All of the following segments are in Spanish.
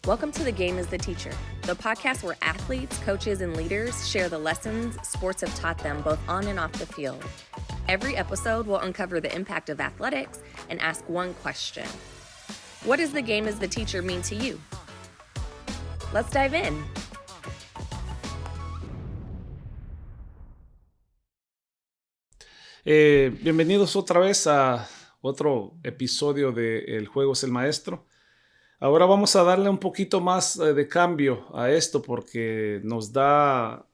Welcome to The Game is the Teacher, the podcast where athletes, coaches, and leaders share the lessons sports have taught them both on and off the field. Every episode will uncover the impact of athletics and ask one question. What does The Game is the Teacher mean to you? Let's dive in. Bienvenidos otra vez a otro episodio de El Juego es el Maestro. Ahora vamos a darle un poquito más de cambio a esto porque nos da,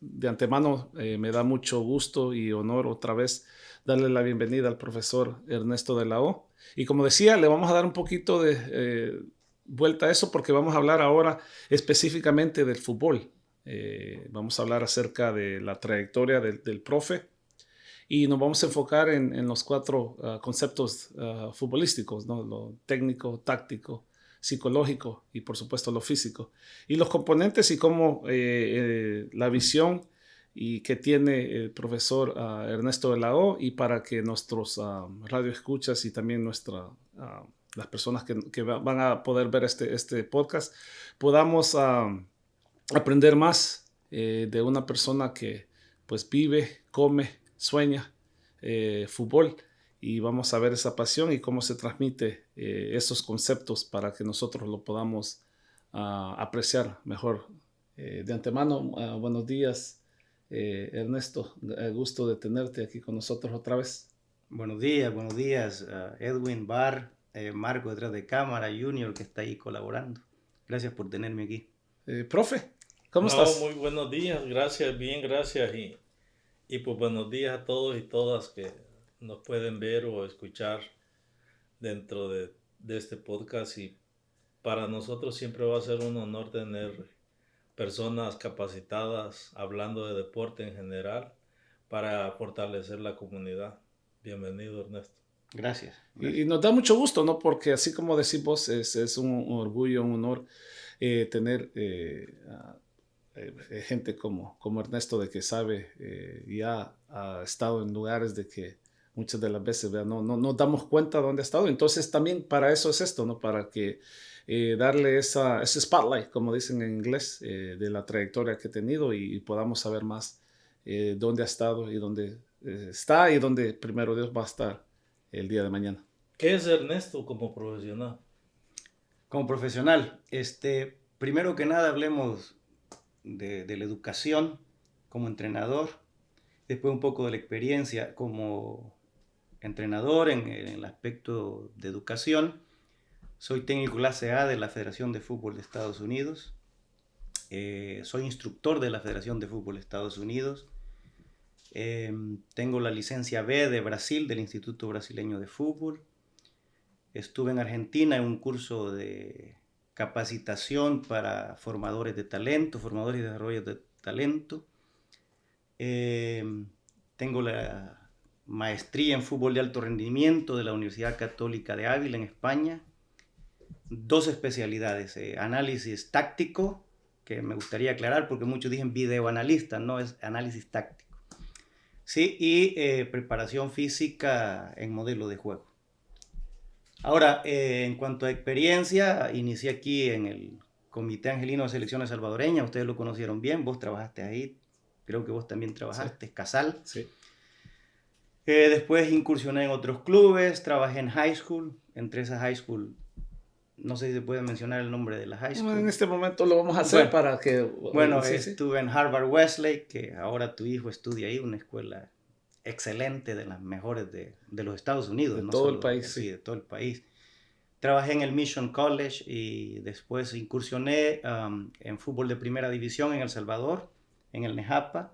de antemano, me da mucho gusto y honor otra vez darle la bienvenida al profesor Ernesto de la O. Y como decía, le vamos a dar un poquito de vuelta a eso porque vamos a hablar ahora específicamente del fútbol. Vamos a hablar acerca de la trayectoria del profe. Y nos vamos a enfocar en los cuatro conceptos futbolísticos, ¿no? Lo técnico, táctico, psicológico y por supuesto lo físico. Y los componentes y cómo la visión y que tiene el profesor Ernesto de la O, y para que nuestros radioescuchas y también las personas que van a poder ver este podcast podamos aprender más de una persona que pues vive, come, sueña fútbol, y vamos a ver esa pasión y cómo se transmite esos conceptos para que nosotros lo podamos apreciar mejor. De antemano, buenos días, Ernesto. Gusto de tenerte aquí con nosotros otra vez. Buenos días, Edwin, Bar, Marco detrás de cámara, Junior que está ahí colaborando. Gracias por tenerme aquí. Profe, ¿cómo estás? Muy buenos días, gracias, bien, gracias. Y pues buenos días a todos y todas que nos pueden ver o escuchar dentro de este podcast. Y para nosotros siempre va a ser un honor tener personas capacitadas hablando de deporte en general para fortalecer la comunidad. Bienvenido, Ernesto. Gracias. Y nos da mucho gusto, ¿no? Porque así como decimos, es un orgullo, un honor tener gente como Ernesto, de que sabe y ha estado en lugares de que muchas de las veces no nos damos cuenta de dónde ha estado. Entonces también para eso es esto, ¿no? Para que darle ese spotlight, como dicen en inglés, de la trayectoria que ha tenido, y podamos saber más dónde ha estado y dónde está y dónde primero Dios va a estar el día de mañana. ¿Qué es Ernesto como profesional? Como profesional, primero que nada hablemos de la educación como entrenador, después un poco de la experiencia como entrenador en el aspecto de educación. Soy técnico clase A de la Federación de Fútbol de Estados Unidos. Soy instructor de la Federación de Fútbol de Estados Unidos. Tengo la licencia B de Brasil, del Instituto Brasileño de Fútbol. Estuve en Argentina en un curso de capacitación para formadores de talento, formadores y desarrollo de talento. Tengo la maestría en fútbol de alto rendimiento de la Universidad Católica de Ávila en España. 2 especialidades, análisis táctico, que me gustaría aclarar porque muchos dicen videoanalista, no, es análisis táctico. Sí, y preparación física en modelo de juego. Ahora, en cuanto a experiencia, inicié aquí en el Comité Angelino de Selecciones Salvadoreñas. Ustedes lo conocieron bien, vos trabajaste ahí, creo que vos también trabajaste, sí. Casal. Sí. Después incursioné en otros clubes, trabajé en high school. Entre esas high school, no sé si se puede mencionar el nombre de la high school. En este momento lo vamos a hacer para que... Bueno, sí, estuve en Harvard Wesley, que ahora tu hijo estudia ahí, una escuela excelente, de las mejores de los Estados Unidos. De no todo solo el país. Sí, de todo el país. Trabajé en el Mission College y después incursioné en fútbol de primera división en El Salvador, en el Nejapa.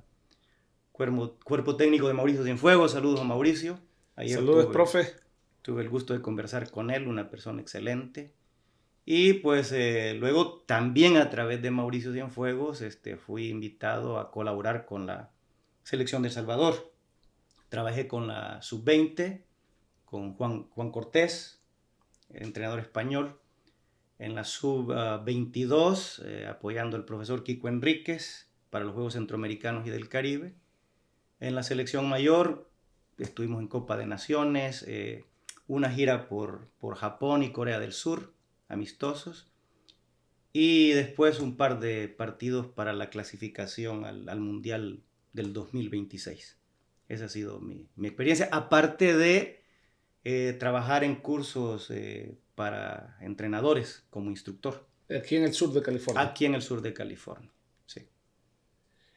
Cuerpo técnico de Mauricio Cienfuegos. Saludos a Mauricio. Saludos, profe. Tuve el gusto de conversar con él, una persona excelente. Y pues luego también a través de Mauricio Cienfuegos fui invitado a colaborar con la selección de El Salvador. Trabajé con la Sub-20, con Juan Cortés, entrenador español. En la Sub-22, apoyando al profesor Kiko Enríquez para los Juegos Centroamericanos y del Caribe. En la selección mayor estuvimos en Copa de Naciones, una gira por Japón y Corea del Sur, amistosos. y después un par de partidos para la clasificación al Mundial del 2026. Esa ha sido mi experiencia, aparte de trabajar en cursos para entrenadores como instructor. Aquí en el sur de California. Aquí en el sur de California, sí.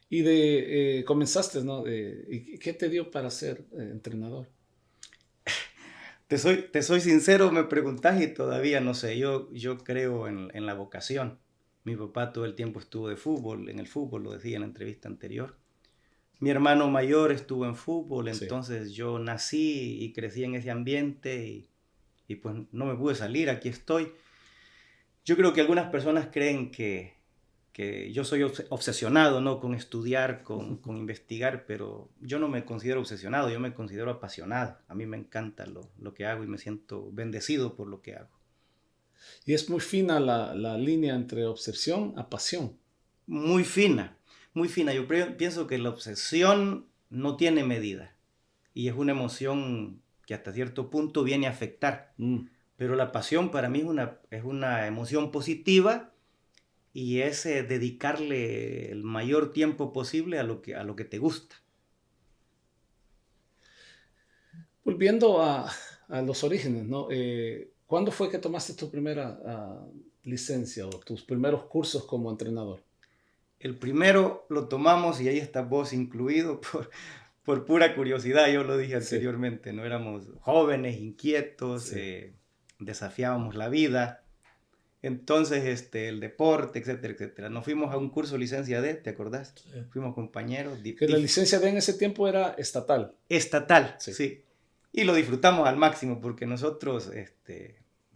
Y comenzaste, ¿no? ¿Y qué te dio para ser entrenador? Te soy sincero, me preguntás y todavía no sé. Yo creo en la vocación. Mi papá todo el tiempo estuvo en el fútbol, lo decía en la entrevista anterior. Mi hermano mayor estuvo en fútbol, entonces sí. Yo nací y crecí en ese ambiente y pues no me pude salir, aquí estoy. Yo creo que algunas personas creen que yo soy obsesionado, ¿no? Con estudiar, con investigar, pero yo no me considero obsesionado, yo me considero apasionado. A mí me encanta lo que hago y me siento bendecido por lo que hago. Y es muy fina la línea entre obsesión a pasión. Muy fina, muy fina. Yo pienso que la obsesión no tiene medida y es una emoción que hasta cierto punto viene a afectar. Pero la pasión para mí es una emoción positiva y es dedicarle el mayor tiempo posible a lo que te gusta. Volviendo a los orígenes, ¿no? ¿Cuándo fue que tomaste tu primera licencia o tus primeros cursos como entrenador? El primero lo tomamos, y ahí estás vos incluido, por pura curiosidad, yo lo dije anteriormente, sí. ¿No? Éramos jóvenes, inquietos, sí. Desafiábamos la vida, entonces el deporte, etcétera, etcétera. Nos fuimos a un curso licencia D, ¿te acordás? Sí. Fuimos compañeros. Que la licencia D en ese tiempo era estatal. Estatal, sí. Sí. Y lo disfrutamos al máximo porque nosotros,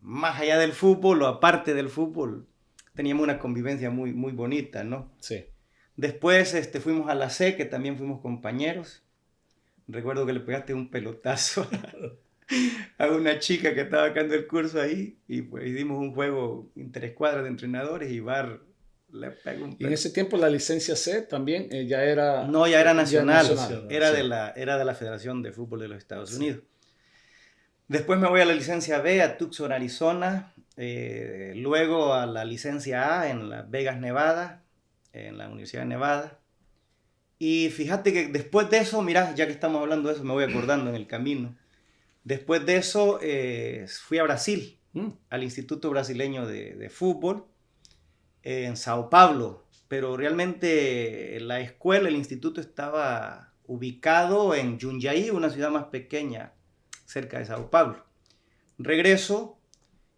más allá del fútbol o aparte del fútbol, teníamos una convivencia muy, muy bonita, ¿no? Sí. Después fuimos a la C, que también fuimos compañeros. Recuerdo que le pegaste un pelotazo a una chica que estaba sacando el curso ahí y pues hicimos un juego interescuadra de entrenadores y Bar le pegó un pelotazo. Y en ese tiempo la licencia C también ya era... No, ya era nacional. Era, sí. era de la Federación de Fútbol de los Estados Unidos. Después me voy a la licencia B a Tucson, Arizona. Luego a la licencia A en Las Vegas, Nevada, en la Universidad de Nevada. Y fíjate que después de eso, mirá, ya que estamos hablando de eso, me voy acordando en el camino. Después de eso fui a Brasil, al Instituto Brasileño de Fútbol, en Sao Paulo. Pero realmente la escuela, el instituto estaba ubicado en Jundiaí, una ciudad más pequeña, cerca de Sao Paulo. Regreso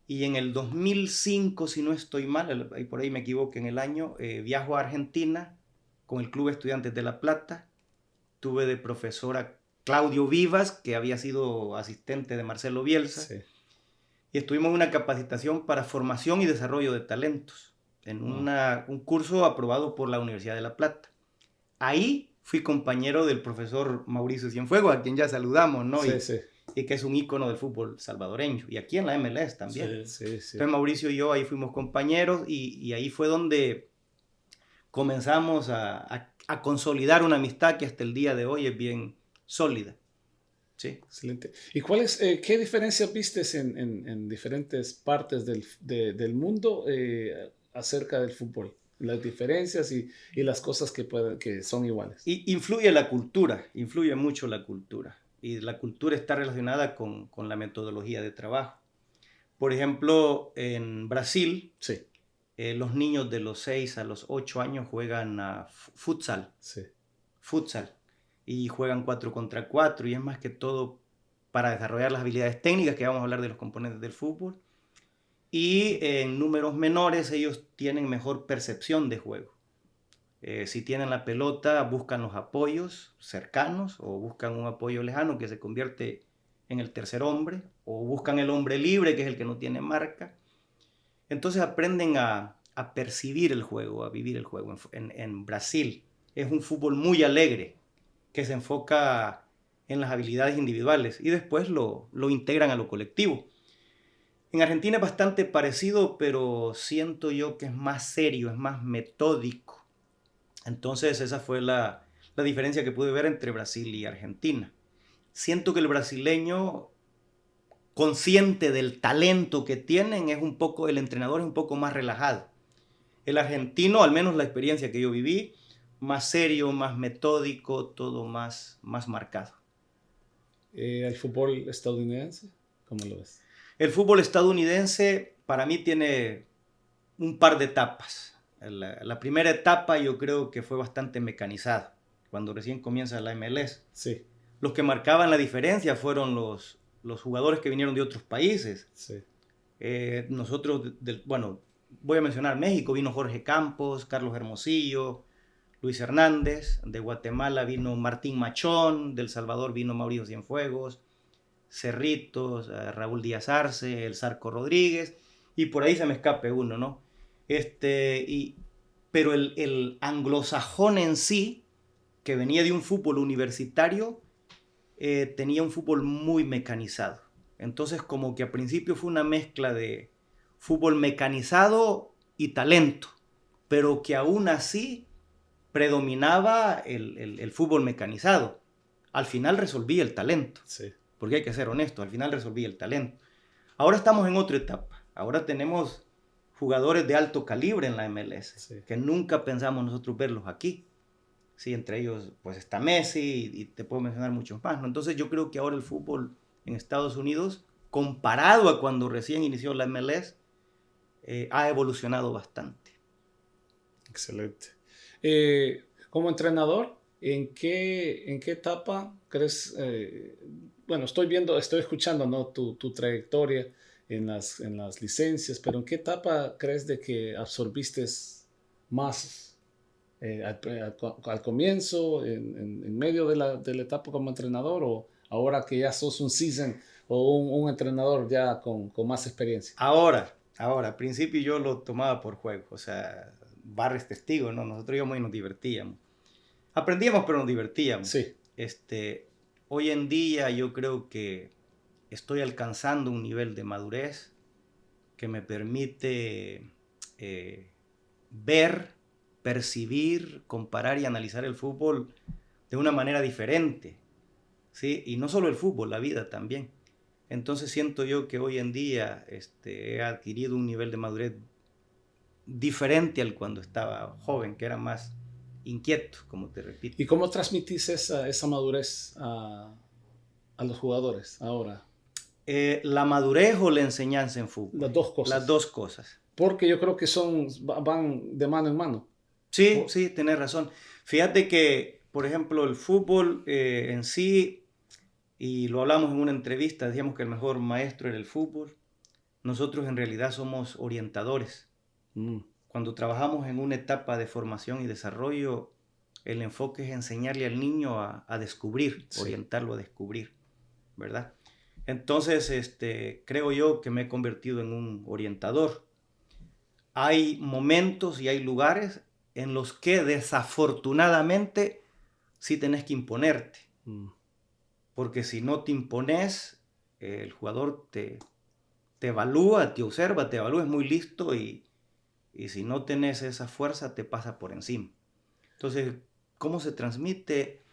y en el 2005, si no estoy mal, por ahí me equivoco en el año, viajo a Argentina con el Club Estudiantes de La Plata. Tuve de profesora Claudio Vivas, que había sido asistente de Marcelo Bielsa. Sí. Y estuvimos en una capacitación para formación y desarrollo de talentos, en un curso aprobado por la Universidad de La Plata. Ahí fui compañero del profesor Mauricio Cienfuegos, a quien ya saludamos, ¿no? Sí, sí. Y que es un ícono del fútbol salvadoreño, y aquí en la MLS también. Sí, sí, sí. Entonces Mauricio y yo ahí fuimos compañeros, y ahí fue donde comenzamos a consolidar una amistad que hasta el día de hoy es bien sólida. Sí. Excelente. ¿Y qué diferencias vistes en diferentes partes del mundo acerca del fútbol? Las diferencias y las cosas que son iguales. Y influye la cultura, influye mucho la cultura. Y la cultura está relacionada con la metodología de trabajo. Por ejemplo, en Brasil, sí. Los niños de los 6 a los 8 años juegan a futsal. Sí. Futsal. Y juegan 4 contra 4 y es más que todo para desarrollar las habilidades técnicas, que vamos a hablar de los componentes del fútbol. Y en números menores ellos tienen mejor percepción de juego. Si tienen la pelota, buscan los apoyos cercanos o buscan un apoyo lejano que se convierte en el tercer hombre, o buscan el hombre libre, que es el que no tiene marca. Entonces aprenden a percibir el juego, a vivir el juego. En Brasil es un fútbol muy alegre, que se enfoca en las habilidades individuales y después lo integran a lo colectivo. En Argentina es bastante parecido, pero siento yo que es más serio, es más metódico. Entonces esa fue la diferencia que pude ver entre Brasil y Argentina. Siento que el brasileño, consciente del talento que tienen, el entrenador es un poco más relajado. El argentino, al menos la experiencia que yo viví, más serio, más metódico, todo más marcado. ¿El fútbol estadounidense? ¿Cómo lo ves? El fútbol estadounidense para mí tiene un par de etapas. La primera etapa yo creo que fue bastante mecanizada, cuando recién comienza la MLS. Sí. Los que marcaban la diferencia fueron los jugadores que vinieron de otros países. Sí. Nosotros, bueno, voy a mencionar México, vino Jorge Campos, Carlos Hermosillo, Luis Hernández. De Guatemala vino Martín Machón, de El Salvador vino Mauricio Cienfuegos, Cerritos, Raúl Díaz Arce, El Zarco Rodríguez, y por ahí se me escape uno, ¿no? Pero el anglosajón en sí, que venía de un fútbol universitario, tenía un fútbol muy mecanizado. Entonces, como que al principio fue una mezcla de fútbol mecanizado y talento, pero que aún así predominaba el fútbol mecanizado. Al final resolvía el talento, Sí. porque hay que ser honesto, al final resolvía el talento. Ahora estamos en otra etapa. Ahora tenemos jugadores de alto calibre en la MLS, Sí. que nunca pensamos nosotros verlos aquí. Sí, entre ellos pues está Messi y te puedo mencionar muchos más, ¿no? Entonces yo creo que ahora el fútbol en Estados Unidos, comparado a cuando recién inició la MLS, ha evolucionado bastante. Excelente. Como entrenador, ¿en qué etapa crees? Bueno, estoy escuchando, ¿no? tu trayectoria en las licencias, pero ¿en qué etapa crees de que absorbiste más? Al comienzo, en medio de la etapa como entrenador, o ahora que ya sos un season o un entrenador ya con más experiencia? Ahora, al principio yo lo tomaba por juego, o sea, Barres testigo, ¿no? Nosotros íbamos y nos divertíamos. Aprendíamos, pero nos divertíamos. Sí. Hoy en día yo creo que estoy alcanzando un nivel de madurez que me permite ver, percibir, comparar y analizar el fútbol de una manera diferente, ¿sí? Y no solo el fútbol, la vida también. Entonces siento yo que hoy en día he adquirido un nivel de madurez diferente al cuando estaba joven, que era más inquieto, como te repito. ¿Y cómo transmitís esa madurez a los jugadores ahora? ¿La madurez o la enseñanza en fútbol? Las dos cosas. Las dos cosas. Porque yo creo que van de mano en mano. Sí, sí, tenés razón. Fíjate que, por ejemplo, el fútbol en sí, y lo hablamos en una entrevista, decíamos que el mejor maestro era el fútbol. Nosotros en realidad somos orientadores. Cuando trabajamos en una etapa de formación y desarrollo, el enfoque es enseñarle al niño a descubrir, Sí. orientarlo a descubrir, ¿verdad? Entonces, creo yo que me he convertido en un orientador. Hay momentos y hay lugares en los que desafortunadamente sí tenés que imponerte. Porque si no te impones, el jugador te evalúa, te observa, te evalúa, es muy listo y si no tenés esa fuerza te pasa por encima. Entonces, ¿cómo se transmite?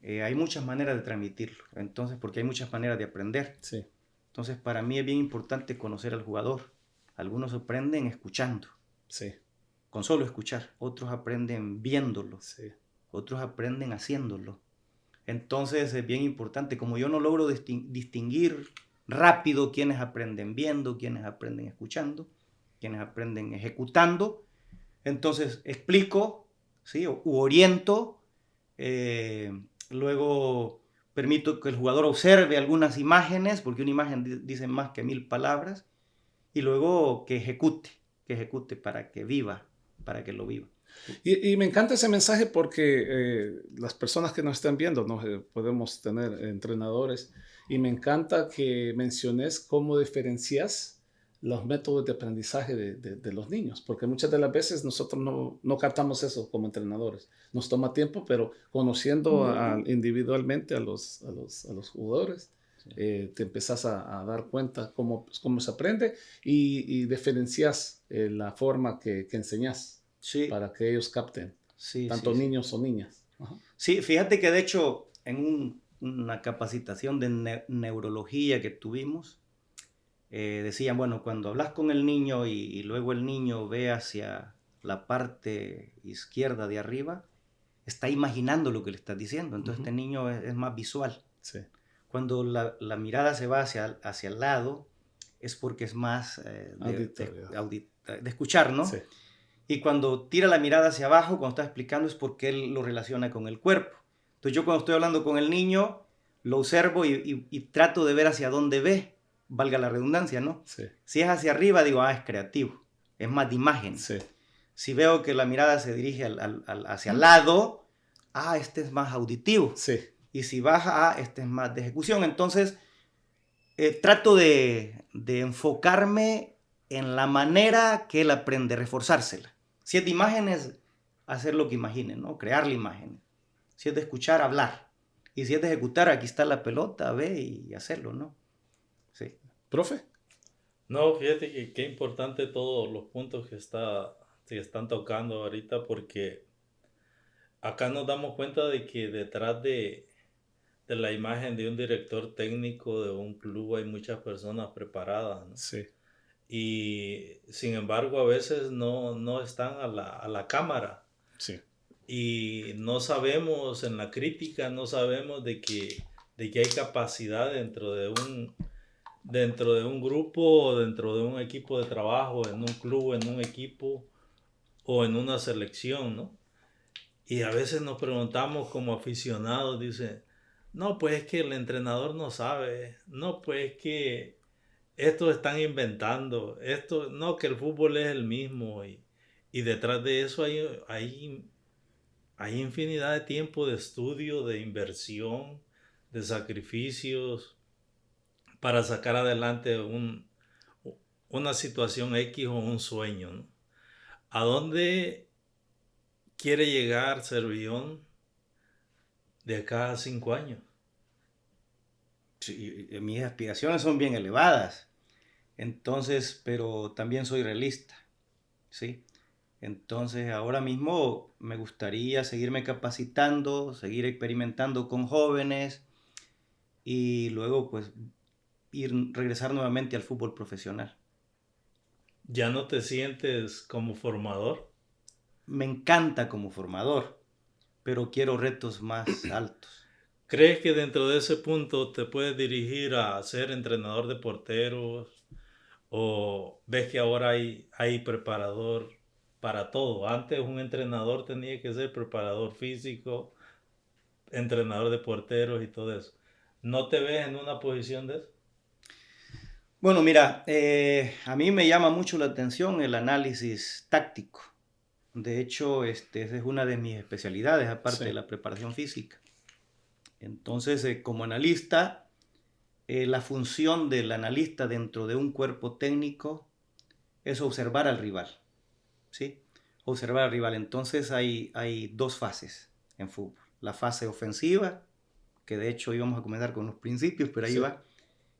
Hay muchas maneras de transmitirlo, entonces, porque hay muchas maneras de aprender. Sí. Entonces, para mí es bien importante conocer al jugador. Algunos aprenden escuchando, Sí. con solo escuchar. Otros aprenden viéndolo. Sí. Otros aprenden haciéndolo. Entonces, es bien importante. Como yo no logro distinguir rápido quiénes aprenden viendo, quiénes aprenden escuchando, quiénes aprenden ejecutando, entonces explico, ¿sí? u oriento. Luego permito que el jugador observe algunas imágenes, porque una imagen dice más que 1000 palabras, y luego que ejecute para que viva, para que lo viva. Y me encanta ese mensaje porque las personas que nos están viendo, ¿no? Podemos tener entrenadores, y me encanta que menciones cómo diferencias los métodos de aprendizaje de los niños, porque muchas de las veces nosotros no captamos eso como entrenadores. Nos toma tiempo, pero conociendo individualmente a los jugadores, te empezás a dar cuenta cómo se aprende y diferencias la forma que enseñas, Sí. para que ellos capten, Sí, tanto sí, niños o niñas. Ajá. Sí, fíjate que de hecho en una capacitación de neurología que tuvimos, decían, bueno, cuando hablas con el niño y luego el niño ve hacia la parte izquierda de arriba, está imaginando lo que le estás diciendo. Entonces este niño es más visual. Sí. Cuando la mirada se va hacia el lado, es porque es más de escuchar, ¿no? Sí. Y cuando tira la mirada hacia abajo, cuando está explicando, es porque él lo relaciona con el cuerpo. Entonces yo cuando estoy hablando con el niño, lo observo y trato de ver hacia dónde ve, valga la redundancia, ¿no? Sí. Si es hacia arriba, digo, es creativo, es más de imagen. Sí. Si veo que la mirada se dirige hacia el lado, este es más auditivo. Sí. Y si baja, este es más de ejecución. Entonces, trato de enfocarme en la manera que él aprende, reforzársela. Si es de imágenes, hacer lo que imaginen, ¿no? Crear la imagen. Si es de escuchar, hablar. Y si es de ejecutar, aquí está la pelota, ve y hacerlo, ¿no? Sí. ¿Profe? No, fíjate que qué importante todos los puntos que están tocando ahorita, porque acá nos damos cuenta de que detrás de la imagen de un director técnico de un club hay muchas personas preparadas, ¿no? Sí. Y sin embargo a veces no están a la cámara. Sí. Y no sabemos, en la crítica, no sabemos de que hay capacidad dentro de un grupo, dentro de un equipo de trabajo, en un club, en un equipo o en una selección, ¿no? Y a veces nos preguntamos como aficionados, dice, no, pues es que el entrenador no sabe, no, pues es que estos están inventando, no, que el fútbol es el mismo, y detrás de eso hay infinidad de tiempo de estudio, de inversión, de sacrificios para sacar adelante una situación X o un sueño, ¿no? ¿A dónde quiere llegar Servillón de acá a 5 años? Sí, mis aspiraciones son bien elevadas. Entonces, pero también soy realista, ¿sí? Entonces, ahora mismo me gustaría seguirme capacitando, seguir experimentando con jóvenes y luego, pues, regresar nuevamente al fútbol profesional. ¿Ya no te sientes como formador? Me encanta como formador, pero quiero retos más altos. ¿Crees que dentro de ese punto te puedes dirigir a ser entrenador de porteros? ¿O ves que ahora hay preparador para todo? Antes un entrenador tenía que ser preparador físico, entrenador de porteros y todo eso. ¿No te ves en una posición de eso? Bueno, mira, a mí me llama mucho la atención el análisis táctico. De hecho, esa es una de mis especialidades, aparte de la preparación física. Entonces, como analista, la función del analista dentro de un cuerpo técnico es observar al rival, ¿sí? Observar al rival. Entonces, hay dos fases en fútbol. La fase ofensiva, que de hecho íbamos a comenzar con los principios, pero ahí va.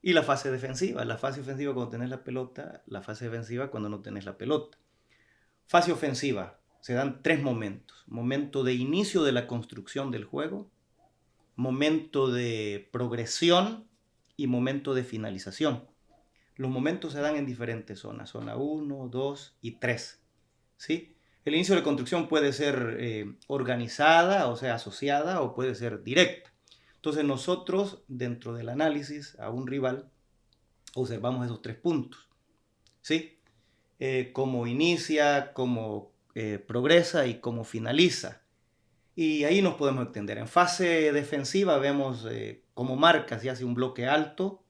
Y la fase defensiva. La fase ofensiva cuando tenés la pelota, la fase defensiva cuando no tenés la pelota. Fase ofensiva. Se dan 3 momentos. Momento de inicio de la construcción del juego, momento de progresión y momento de finalización. Los momentos se dan en diferentes zonas, zona 1, 2 y 3. ¿Sí? El inicio de la construcción puede ser organizada, o sea, asociada, o puede ser directa. Entonces nosotros, dentro del análisis a un rival, observamos esos 3 puntos. ¿Sí? Cómo inicia, cómo progresa y cómo finaliza. Y ahí nos podemos extender. En fase defensiva vemos cómo marca si hace un bloque alto,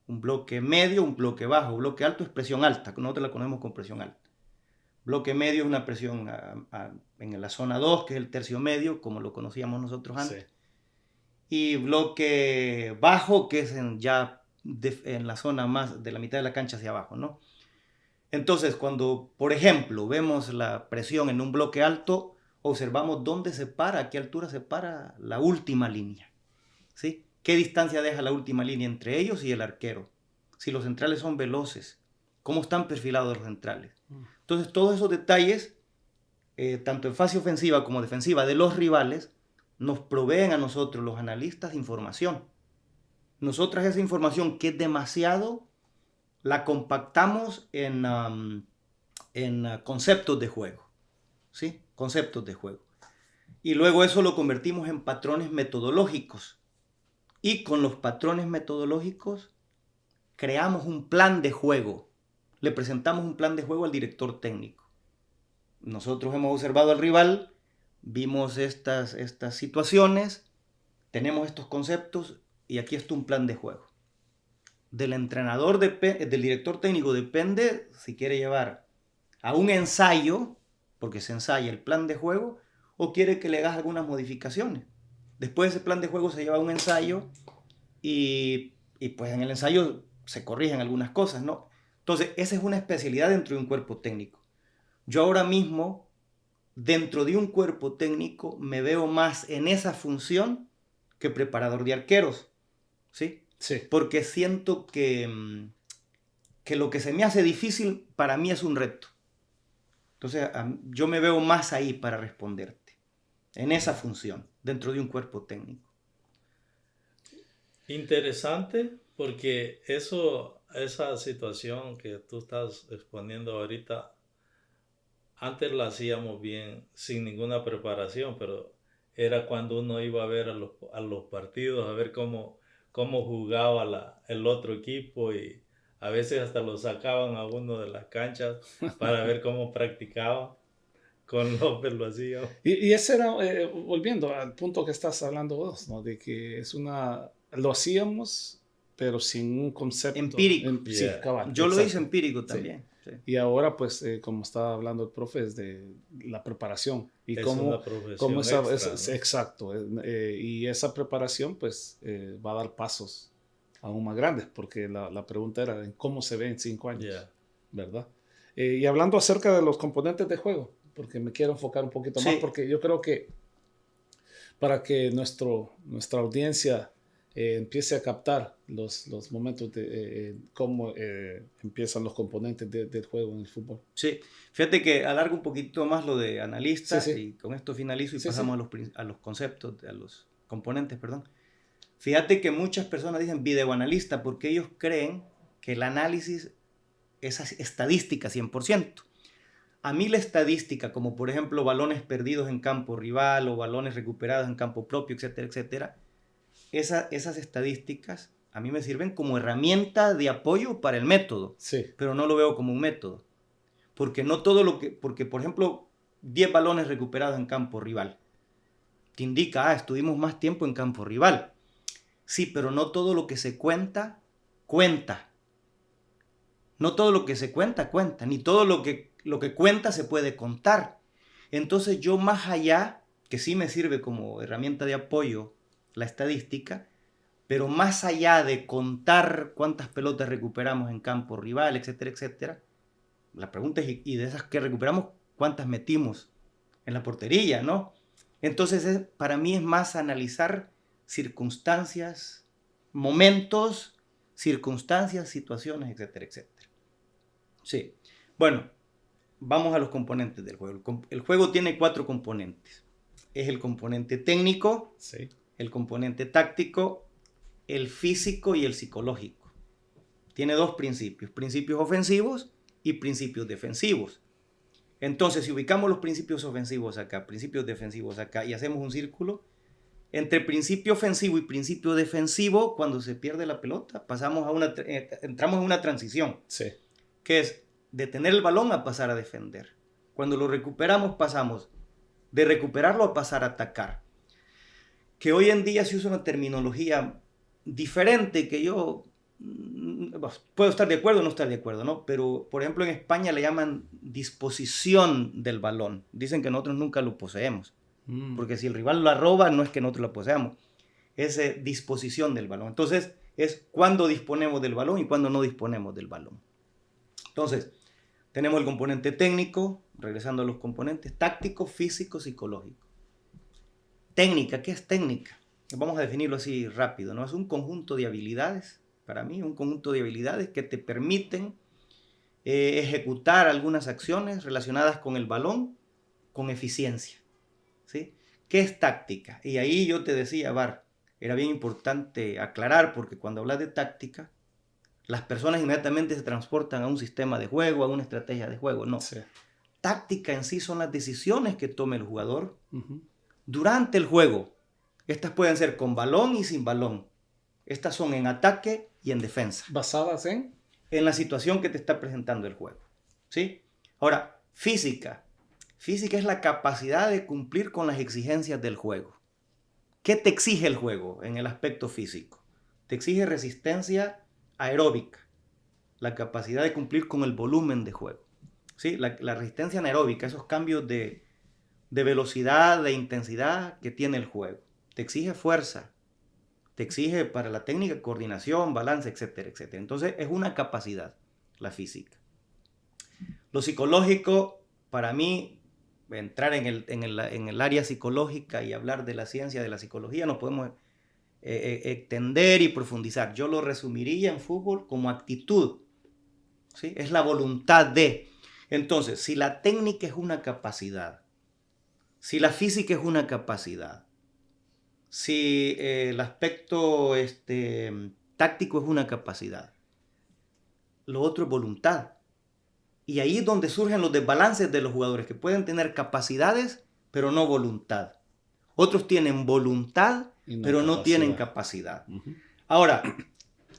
un bloque medio, un bloque bajo. Bloque alto es presión alta, nosotros la conocemos con presión alta. Bloque medio es una presión en la zona 2, que es el tercio medio, como lo conocíamos nosotros antes. Sí. Y bloque bajo, que es en la zona más de la mitad de la cancha hacia abajo, ¿no? Entonces, cuando, por ejemplo, vemos la presión en un bloque alto, observamos dónde se para, a qué altura se para la última línea, ¿sí? ¿Qué distancia deja la última línea entre ellos y el arquero? Si los centrales son veloces, ¿cómo están perfilados los centrales? Entonces, todos esos detalles, tanto en fase ofensiva como defensiva de los rivales, nos proveen a nosotros, los analistas, información. Nosotras esa información, que es demasiado, la compactamos en conceptos de juego. ¿sí? Conceptos de juego. Y luego eso lo convertimos en patrones metodológicos. Y con los patrones metodológicos creamos un plan de juego. Le presentamos un plan de juego al director técnico. Nosotros hemos observado al rival, vimos estas situaciones, tenemos estos conceptos y aquí está un plan de juego. Del entrenador, del director técnico depende si quiere llevar a un ensayo, porque se ensaya el plan de juego, o quiere que le hagas algunas modificaciones. Después ese plan de juego se lleva a un ensayo y pues en el ensayo se corrigen algunas cosas, ¿no? Entonces, esa es una especialidad dentro de un cuerpo técnico. Yo ahora mismo, dentro de un cuerpo técnico, me veo más en esa función que preparador de arqueros, ¿sí? Sí. Porque siento que lo que se me hace difícil para mí es un reto. Entonces, yo me veo más ahí para responderte, en esa función, dentro de un cuerpo técnico. Interesante, porque esa situación que tú estás exponiendo ahorita, antes la hacíamos bien, sin ninguna preparación, pero era cuando uno iba a ver a los partidos, a ver cómo jugaba el otro equipo, y a veces hasta lo sacaban a uno de las canchas para ver cómo practicaba. Con López lo hacía. Y ese era, volviendo al punto que estás hablando vos, ¿no? De que lo hacíamos, pero sin un concepto empírico. Sí, cabal, yo exacto. lo hice empírico también. Sí. Sí. Y ahora, pues, como estaba hablando el profe, es de la preparación. Y cómo esa, ¿no? Exacto. Y esa preparación, pues, va a dar pasos aún más grandes, porque la pregunta era en cómo se ve en 5 años, ¿verdad? Y hablando acerca de los componentes de juego, porque me quiero enfocar un poquito más, porque yo creo que para que nuestra audiencia empiece a captar los momentos de cómo empiezan los componentes del juego en el fútbol. Sí, fíjate que alargo un poquito más lo de analista, y con esto finalizo y pasamos a los conceptos, a los componentes, perdón. Fíjate que muchas personas dicen videoanalista porque ellos creen que el análisis es estadística 100%. A mí la estadística, como por ejemplo balones perdidos en campo rival o balones recuperados en campo propio, etcétera, etcétera, esas estadísticas a mí me sirven como herramienta de apoyo para el método, pero no lo veo como un método. Porque no todo porque por ejemplo, 10 balones recuperados en campo rival, te indica, estuvimos más tiempo en campo rival. Sí, pero no todo lo que se cuenta. No todo lo que se cuenta, ni todo lo que cuenta se puede contar. Entonces yo más allá, que sí me sirve como herramienta de apoyo la estadística, pero más allá de contar cuántas pelotas recuperamos en campo rival, etcétera, etcétera, la pregunta es, y de esas que recuperamos, ¿cuántas metimos en la portería, no? Entonces para mí es más analizar circunstancias, momentos, situaciones, etcétera, etcétera. Sí. Bueno, vamos a los componentes del juego. El juego tiene 4 componentes. Es el componente técnico, el componente táctico, el físico y el psicológico. Tiene 2 principios, principios ofensivos y principios defensivos. Entonces, si ubicamos los principios ofensivos acá, principios defensivos acá, y hacemos un círculo, entre principio ofensivo y principio defensivo, cuando se pierde la pelota, entramos en una transición. Sí. Que es de tener el balón a pasar a defender. Cuando lo recuperamos, pasamos de recuperarlo a pasar a atacar. Que hoy en día se usa una terminología diferente que yo puedo estar de acuerdo o no estar de acuerdo, ¿no? Pero, por ejemplo, en España le llaman disposición del balón. Dicen que nosotros nunca lo poseemos. Porque si el rival la roba, no es que nosotros la poseamos. Es disposición del balón. Entonces, es cuándo disponemos del balón y cuándo no disponemos del balón. Entonces, tenemos el componente técnico, regresando a los componentes, táctico, físico, psicológico. Técnica, ¿qué es técnica? Vamos a definirlo así rápido, ¿no? Es un conjunto de habilidades, para mí, un conjunto de habilidades que te permiten ejecutar algunas acciones relacionadas con el balón con eficiencia, ¿sí? ¿Qué es táctica? Y ahí yo te decía, era bien importante aclarar, porque cuando hablas de táctica, las personas inmediatamente se transportan a un sistema de juego, a una estrategia de juego. No. táctica en sí son las decisiones que tome el jugador durante el juego. Estas pueden ser con balón y sin balón. Estas son en ataque y en defensa. ¿Basadas en? En la situación que te está presentando el juego. ¿Sí? Ahora, física. Física es la capacidad de cumplir con las exigencias del juego. ¿Qué te exige el juego en el aspecto físico? Te exige resistencia aeróbica, la capacidad de cumplir con el volumen de juego. ¿Sí? La resistencia anaeróbica, esos cambios de velocidad, de intensidad que tiene el juego. Te exige fuerza, te exige para la técnica coordinación, balance, etcétera, etcétera. Entonces es una capacidad, la física. Lo psicológico, para mí, entrar en el área psicológica y hablar de la ciencia de la psicología, nos podemos extender y profundizar. Yo lo resumiría en fútbol como actitud. ¿Sí? Es la voluntad de. Entonces, si la técnica es una capacidad, si la física es una capacidad, si el aspecto táctico es una capacidad, lo otro es voluntad. Y ahí es donde surgen los desbalances de los jugadores, que pueden tener capacidades, pero no voluntad. Otros tienen voluntad, pero no tienen capacidad. Ahora,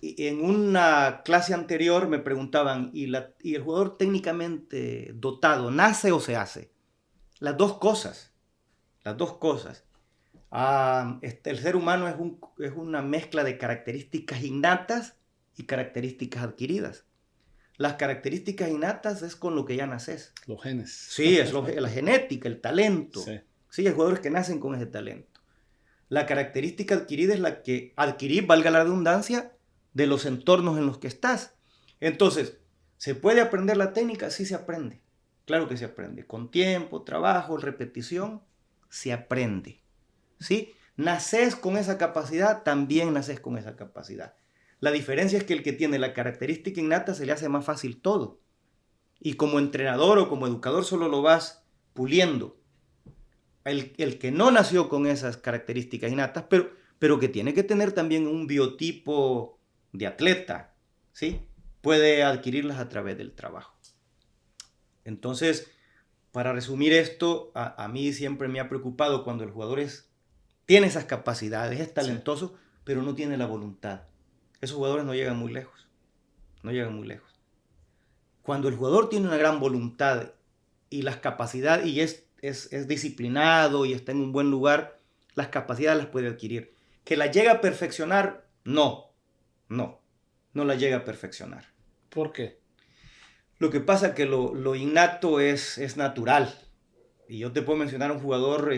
en una clase anterior me preguntaban, ¿y el jugador técnicamente dotado nace o se hace? Las dos cosas. Las dos cosas. El ser humano es una mezcla de características innatas y características adquiridas. Las características innatas es con lo que ya naces. Los genes. Sí, es la genética, el talento. Sí. Sí, hay jugadores que nacen con ese talento. La característica adquirida es la que adquirís, valga la redundancia, de los entornos en los que estás. Entonces, ¿se puede aprender la técnica? Sí se aprende. Claro que se aprende. Con tiempo, trabajo, repetición, se aprende. ¿Sí? Naces con esa capacidad, también naces con esa capacidad. La diferencia es que el que tiene la característica innata se le hace más fácil todo. Y como entrenador o como educador solo lo vas puliendo. El que no nació con esas características innatas, pero que tiene que tener también un biotipo de atleta, ¿sí? Puede adquirirlas a través del trabajo. Entonces, para resumir esto, a mí siempre me ha preocupado cuando el jugador tiene esas capacidades, es talentoso, sí, pero no tiene la voluntad. Esos jugadores no llegan muy lejos. No llegan muy lejos. Cuando el jugador tiene una gran voluntad y las capacidades, y es disciplinado y está en un buen lugar, las capacidades las puede adquirir. ¿Que las llega a perfeccionar? No las llega a perfeccionar. ¿Por qué? Lo que pasa es que lo innato es natural. Y yo te puedo mencionar un jugador,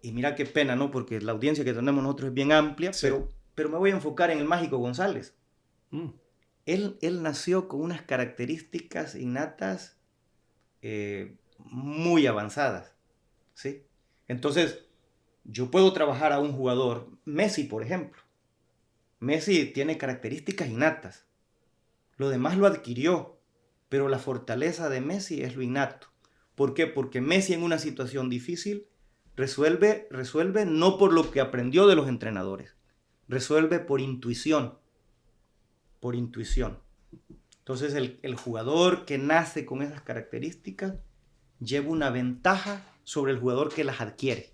y mira qué pena, ¿no? Porque la audiencia que tenemos nosotros es bien amplia, sí, pero me voy a enfocar en el Mágico González. Él nació con unas características innatas muy avanzadas, ¿sí? Entonces, yo puedo trabajar a un jugador, Messi, por ejemplo. Messi tiene características innatas. Lo demás lo adquirió, pero la fortaleza de Messi es lo innato. ¿Por qué? Porque Messi en una situación difícil resuelve no por lo que aprendió de los entrenadores, resuelve por intuición. Por intuición. Entonces el jugador que nace con esas características lleva una ventaja sobre el jugador que las adquiere.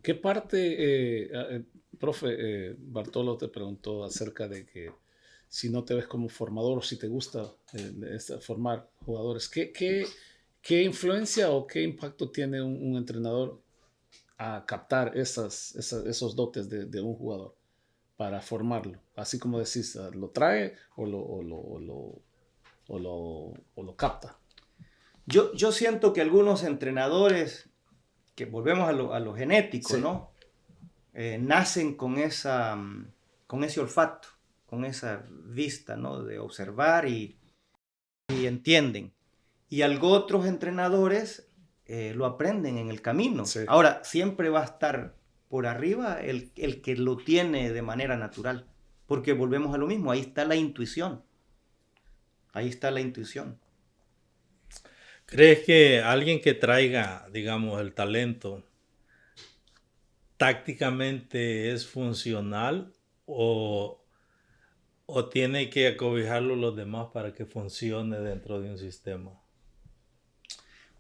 ¿Qué parte, profe Bartolo te preguntó acerca de que si no te ves como formador o si te gusta formar jugadores? ¿Qué influencia o qué impacto tiene un entrenador a captar esos dotes de un jugador para formarlo? Así como decís, ¿lo trae o lo capta? Yo siento que algunos entrenadores, que volvemos a lo genético, sí, ¿no? Nacen con ese olfato, con esa vista, ¿no? De observar y entienden. Y algo otros entrenadores lo aprenden en el camino. Sí. Ahora, siempre va a estar por arriba el que lo tiene de manera natural. Porque volvemos a lo mismo, ahí está la intuición. Ahí está la intuición. ¿Crees que alguien que traiga, digamos, el talento tácticamente es funcional o tiene que acobijarlo los demás para que funcione dentro de un sistema?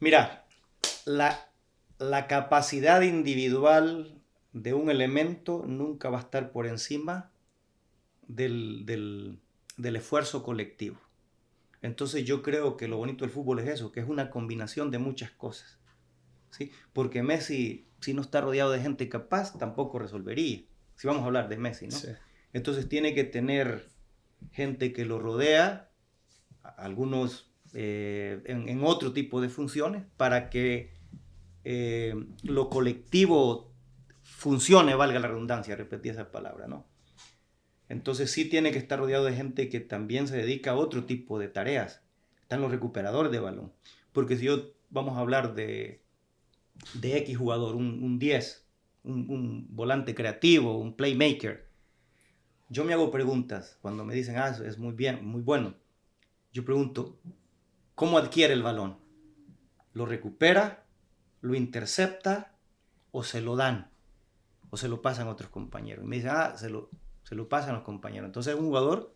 Mira, la capacidad individual de un elemento nunca va a estar por encima del esfuerzo colectivo. Entonces yo creo que lo bonito del fútbol es eso, que es una combinación de muchas cosas, ¿sí? Porque Messi, si no está rodeado de gente capaz, tampoco resolvería. Si vamos a hablar de Messi, ¿no? Sí. Entonces tiene que tener gente que lo rodea, algunos en otro tipo de funciones, para que lo colectivo funcione, valga la redundancia, repetí esa palabra, ¿no? Entonces sí tiene que estar rodeado de gente que también se dedica a otro tipo de tareas. Están los recuperadores de balón. Porque si vamos a hablar de X jugador, un 10, un volante creativo, un playmaker, yo me hago preguntas cuando me dicen, es muy bien, muy bueno. Yo pregunto, ¿cómo adquiere el balón? ¿Lo recupera? ¿Lo intercepta? ¿O se lo dan? ¿O se lo pasan a otros compañeros? Y me dicen, se lo pasan a los compañeros. Entonces es un jugador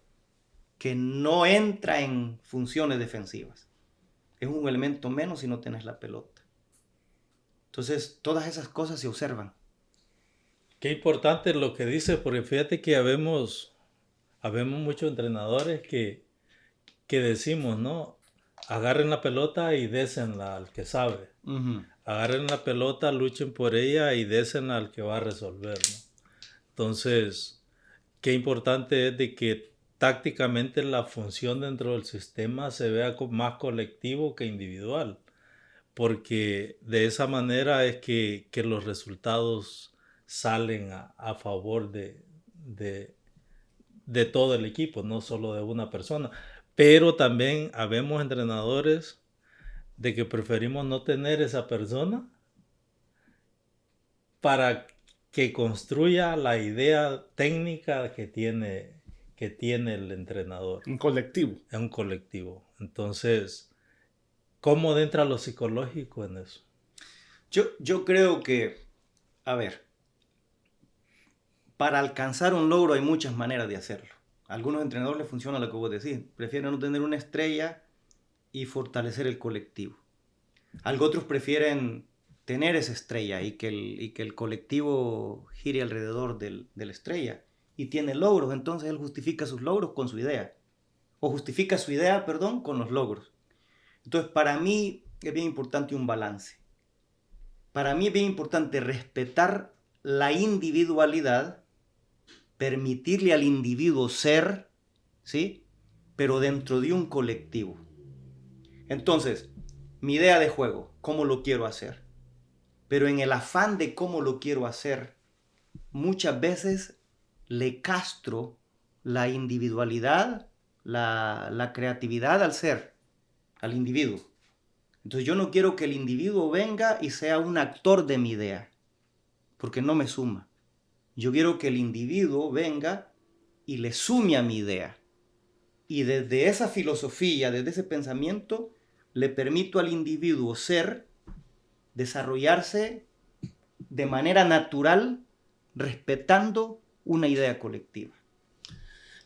que no entra en funciones defensivas. Es un elemento menos si no tienes la pelota. Entonces todas esas cosas se observan. Qué importante lo que dices, porque fíjate que habemos muchos entrenadores que decimos, ¿no? Agarren la pelota y désenla al que sabe. Uh-huh. Agarren la pelota, luchen por ella y désenla al que va a resolver, ¿no? Entonces, qué importante es de que tácticamente la función dentro del sistema se vea más colectivo que individual, porque de esa manera es que los resultados salen a favor de todo el equipo, no solo de una persona. Pero también habemos entrenadores de que preferimos no tener esa persona para que construya la idea técnica que tiene el entrenador. Un colectivo. Es un colectivo. Entonces, ¿cómo entra lo psicológico en eso? Yo creo que, a ver, para alcanzar un logro hay muchas maneras de hacerlo. A algunos entrenadores les funciona lo que vos decís. Prefieren no tener una estrella y fortalecer el colectivo. Otros prefieren tener esa estrella y que el colectivo gire alrededor de la estrella. Y tiene logros, entonces él justifica sus logros con su idea. O justifica su idea, perdón, con los logros. Entonces, para mí es bien importante un balance. Para mí es bien importante respetar la individualidad, permitirle al individuo ser, ¿sí? Pero dentro de un colectivo. Entonces, mi idea de juego, ¿cómo lo quiero hacer? Pero en el afán de cómo lo quiero hacer, muchas veces le castro la individualidad, la creatividad al ser, al individuo. Entonces yo no quiero que el individuo venga y sea un actor de mi idea, porque no me suma. Yo quiero que el individuo venga y le sume a mi idea. Y desde esa filosofía, desde ese pensamiento, le permito al individuo ser, desarrollarse de manera natural, respetando una idea colectiva.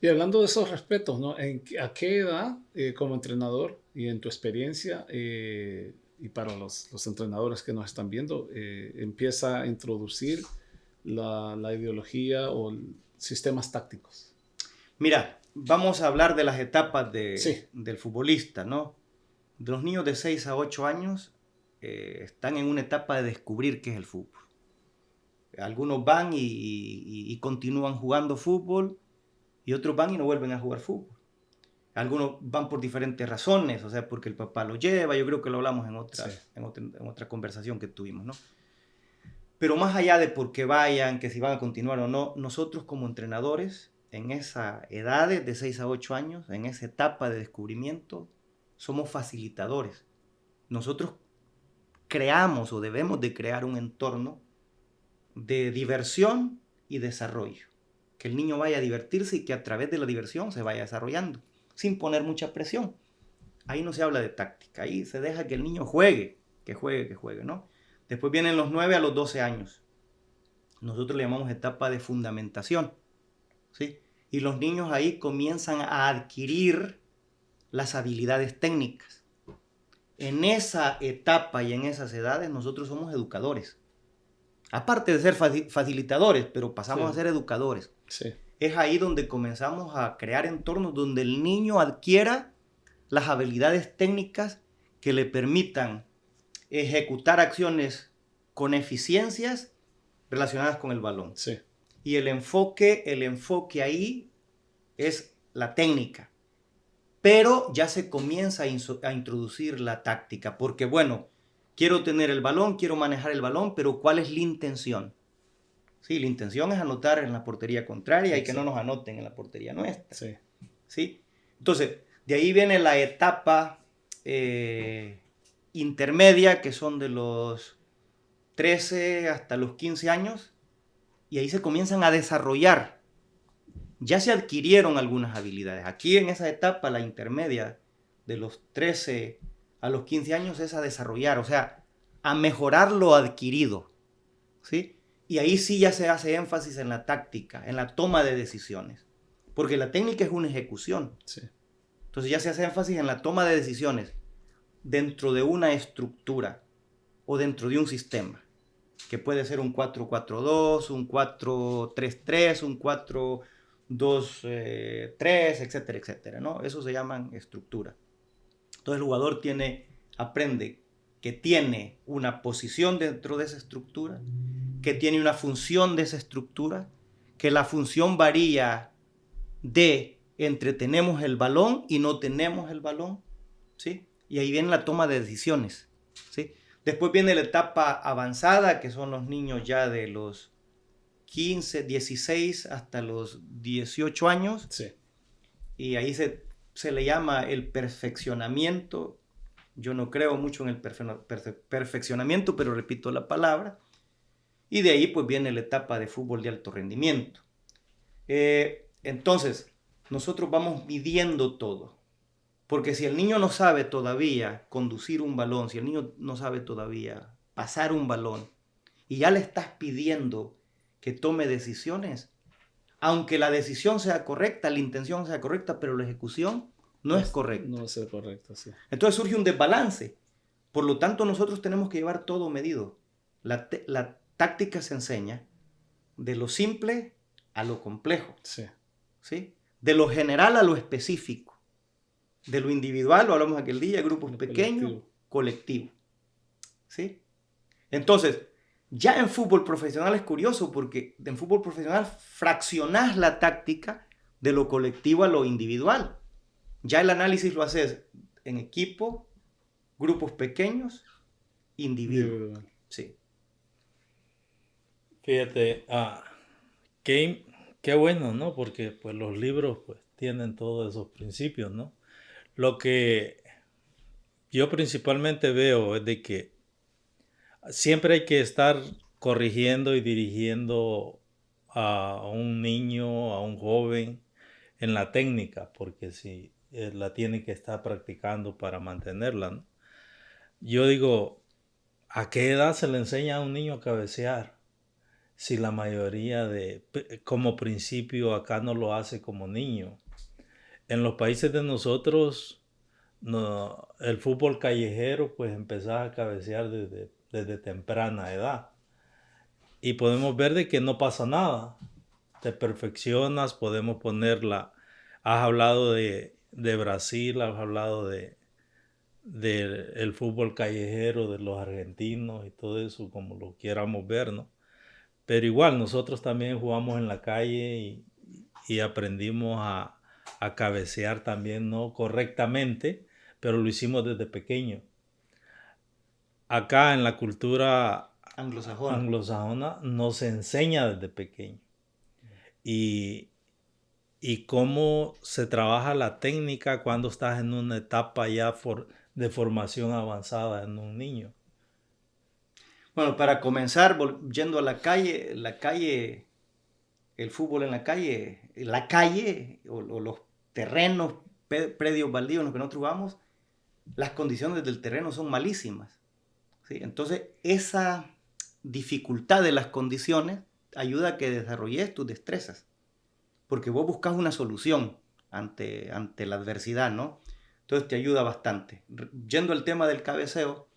Y hablando de esos respetos, ¿no? ¿A qué edad, como entrenador y en tu experiencia, y para los entrenadores que nos están viendo, empieza a introducir la ideología o sistemas tácticos? Mira, vamos a hablar de las etapas Sí. del futbolista, ¿no? De los niños de 6 a 8 años están en una etapa de descubrir qué es el fútbol. Algunos van y continúan jugando fútbol y otros van y no vuelven a jugar fútbol. Algunos van por diferentes razones, o sea, porque el papá lo lleva, yo creo que lo hablamos en otra conversación que tuvimos, ¿no? Pero más allá de por qué vayan, que si van a continuar o no, nosotros como entrenadores, en esa edad de 6 a 8 años, en esa etapa de descubrimiento, somos facilitadores. Nosotros creamos o debemos de crear un entorno de diversión y desarrollo. Que el niño vaya a divertirse y que a través de la diversión se vaya desarrollando, sin poner mucha presión. Ahí no se habla de táctica, ahí se deja que el niño juegue, ¿no? Después vienen los 9 a los 12 años. Nosotros le llamamos etapa de fundamentación, ¿sí? Y los niños ahí comienzan a adquirir las habilidades técnicas. en esa etapa y en esas edades nosotros somos educadores. Aparte de ser facilitadores, pero pasamos a ser educadores. Sí. Es ahí donde comenzamos a crear entornos donde el niño adquiera las habilidades técnicas que le permitan ejecutar acciones con eficiencias relacionadas con el balón. Sí. Y el enfoque ahí es la técnica. Pero ya se comienza a introducir la táctica, porque bueno, quiero tener el balón, quiero manejar el balón, pero ¿cuál es la intención? Sí, la intención es anotar en la portería contraria y que no nos anoten en la portería nuestra. Sí. ¿Sí? Entonces, de ahí viene la etapa intermedia, que son de los 13 hasta los 15 años, y ahí se comienzan a desarrollar. Ya se adquirieron algunas habilidades. Aquí en esa etapa, la intermedia, de los 13 a los 15 años, es a desarrollar, o sea, a mejorar lo adquirido. ¿Sí? Y ahí sí ya se hace énfasis en la táctica, en la toma de decisiones. Porque la técnica es una ejecución. Sí. Entonces ya se hace énfasis en la toma de decisiones dentro de una estructura o dentro de un sistema. Que puede ser un 4-4-2, un 4-3-3, un 4-2-3, etcétera, etcétera, ¿no? Eso se llaman estructura. Entonces el jugador aprende que tiene una posición dentro de esa estructura, que tiene una función de esa estructura, que la función varía entre tenemos el balón y no tenemos el balón, ¿sí? Y ahí viene la toma de decisiones, ¿sí? Después viene la etapa avanzada, que son los niños ya de los 15, 16 hasta los 18 años. Sí. Y ahí se le llama el perfeccionamiento. Yo no creo mucho en el perfeccionamiento, pero repito la palabra. Y de ahí pues viene la etapa de fútbol de alto rendimiento. Entonces, nosotros vamos midiendo todo. Porque si el niño no sabe todavía conducir un balón, si el niño no sabe todavía pasar un balón, y ya le estás pidiendo que tome decisiones, aunque la decisión sea correcta, la intención sea correcta, pero la ejecución no es correcta. No es correcto, sí. Entonces surge un desbalance. Por lo tanto, nosotros tenemos que llevar todo medido. La táctica se enseña de lo simple a lo complejo. Sí. ¿Sí? De lo general a lo específico. De lo individual, lo hablamos aquel día, grupos pequeños, colectivo. ¿Sí? Entonces, ya en fútbol profesional es curioso porque en fútbol profesional fraccionás la táctica de lo colectivo a lo individual. Ya el análisis lo haces en equipo, grupos pequeños, individuo. Sí. Fíjate, qué bueno, ¿no? Porque pues los libros pues tienen todos esos principios, ¿no? Lo que yo principalmente veo es de que siempre hay que estar corrigiendo y dirigiendo a un niño, a un joven en la técnica, porque si la tiene que estar practicando para mantenerla, ¿no? Yo digo, ¿a qué edad se le enseña a un niño a cabecear? Si la mayoría como principio acá no lo hace como niño. En los países de nosotros, no, el fútbol callejero, pues empezás a cabecear desde temprana edad. Y podemos ver de que no pasa nada. Te perfeccionas, podemos ponerla. Has hablado de Brasil, has hablado de el fútbol callejero, de los argentinos y todo eso, como lo quieramos ver, ¿no? Pero igual, nosotros también jugamos en la calle y aprendimos a cabecear también, no correctamente, pero lo hicimos desde pequeño. Acá en la cultura anglosajona no se enseña desde pequeño. Y cómo se trabaja la técnica cuando estás en una etapa ya de formación avanzada en un niño. Bueno, para comenzar, yendo a la calle, el fútbol en la calle o los terrenos, predios baldíos en los que nosotros jugamos, las condiciones del terreno son malísimas. ¿Sí? Entonces, esa dificultad de las condiciones ayuda a que desarrolles tus destrezas, porque vos buscas una solución ante la adversidad, ¿no? Entonces te ayuda bastante. Yendo al tema del cabeceo,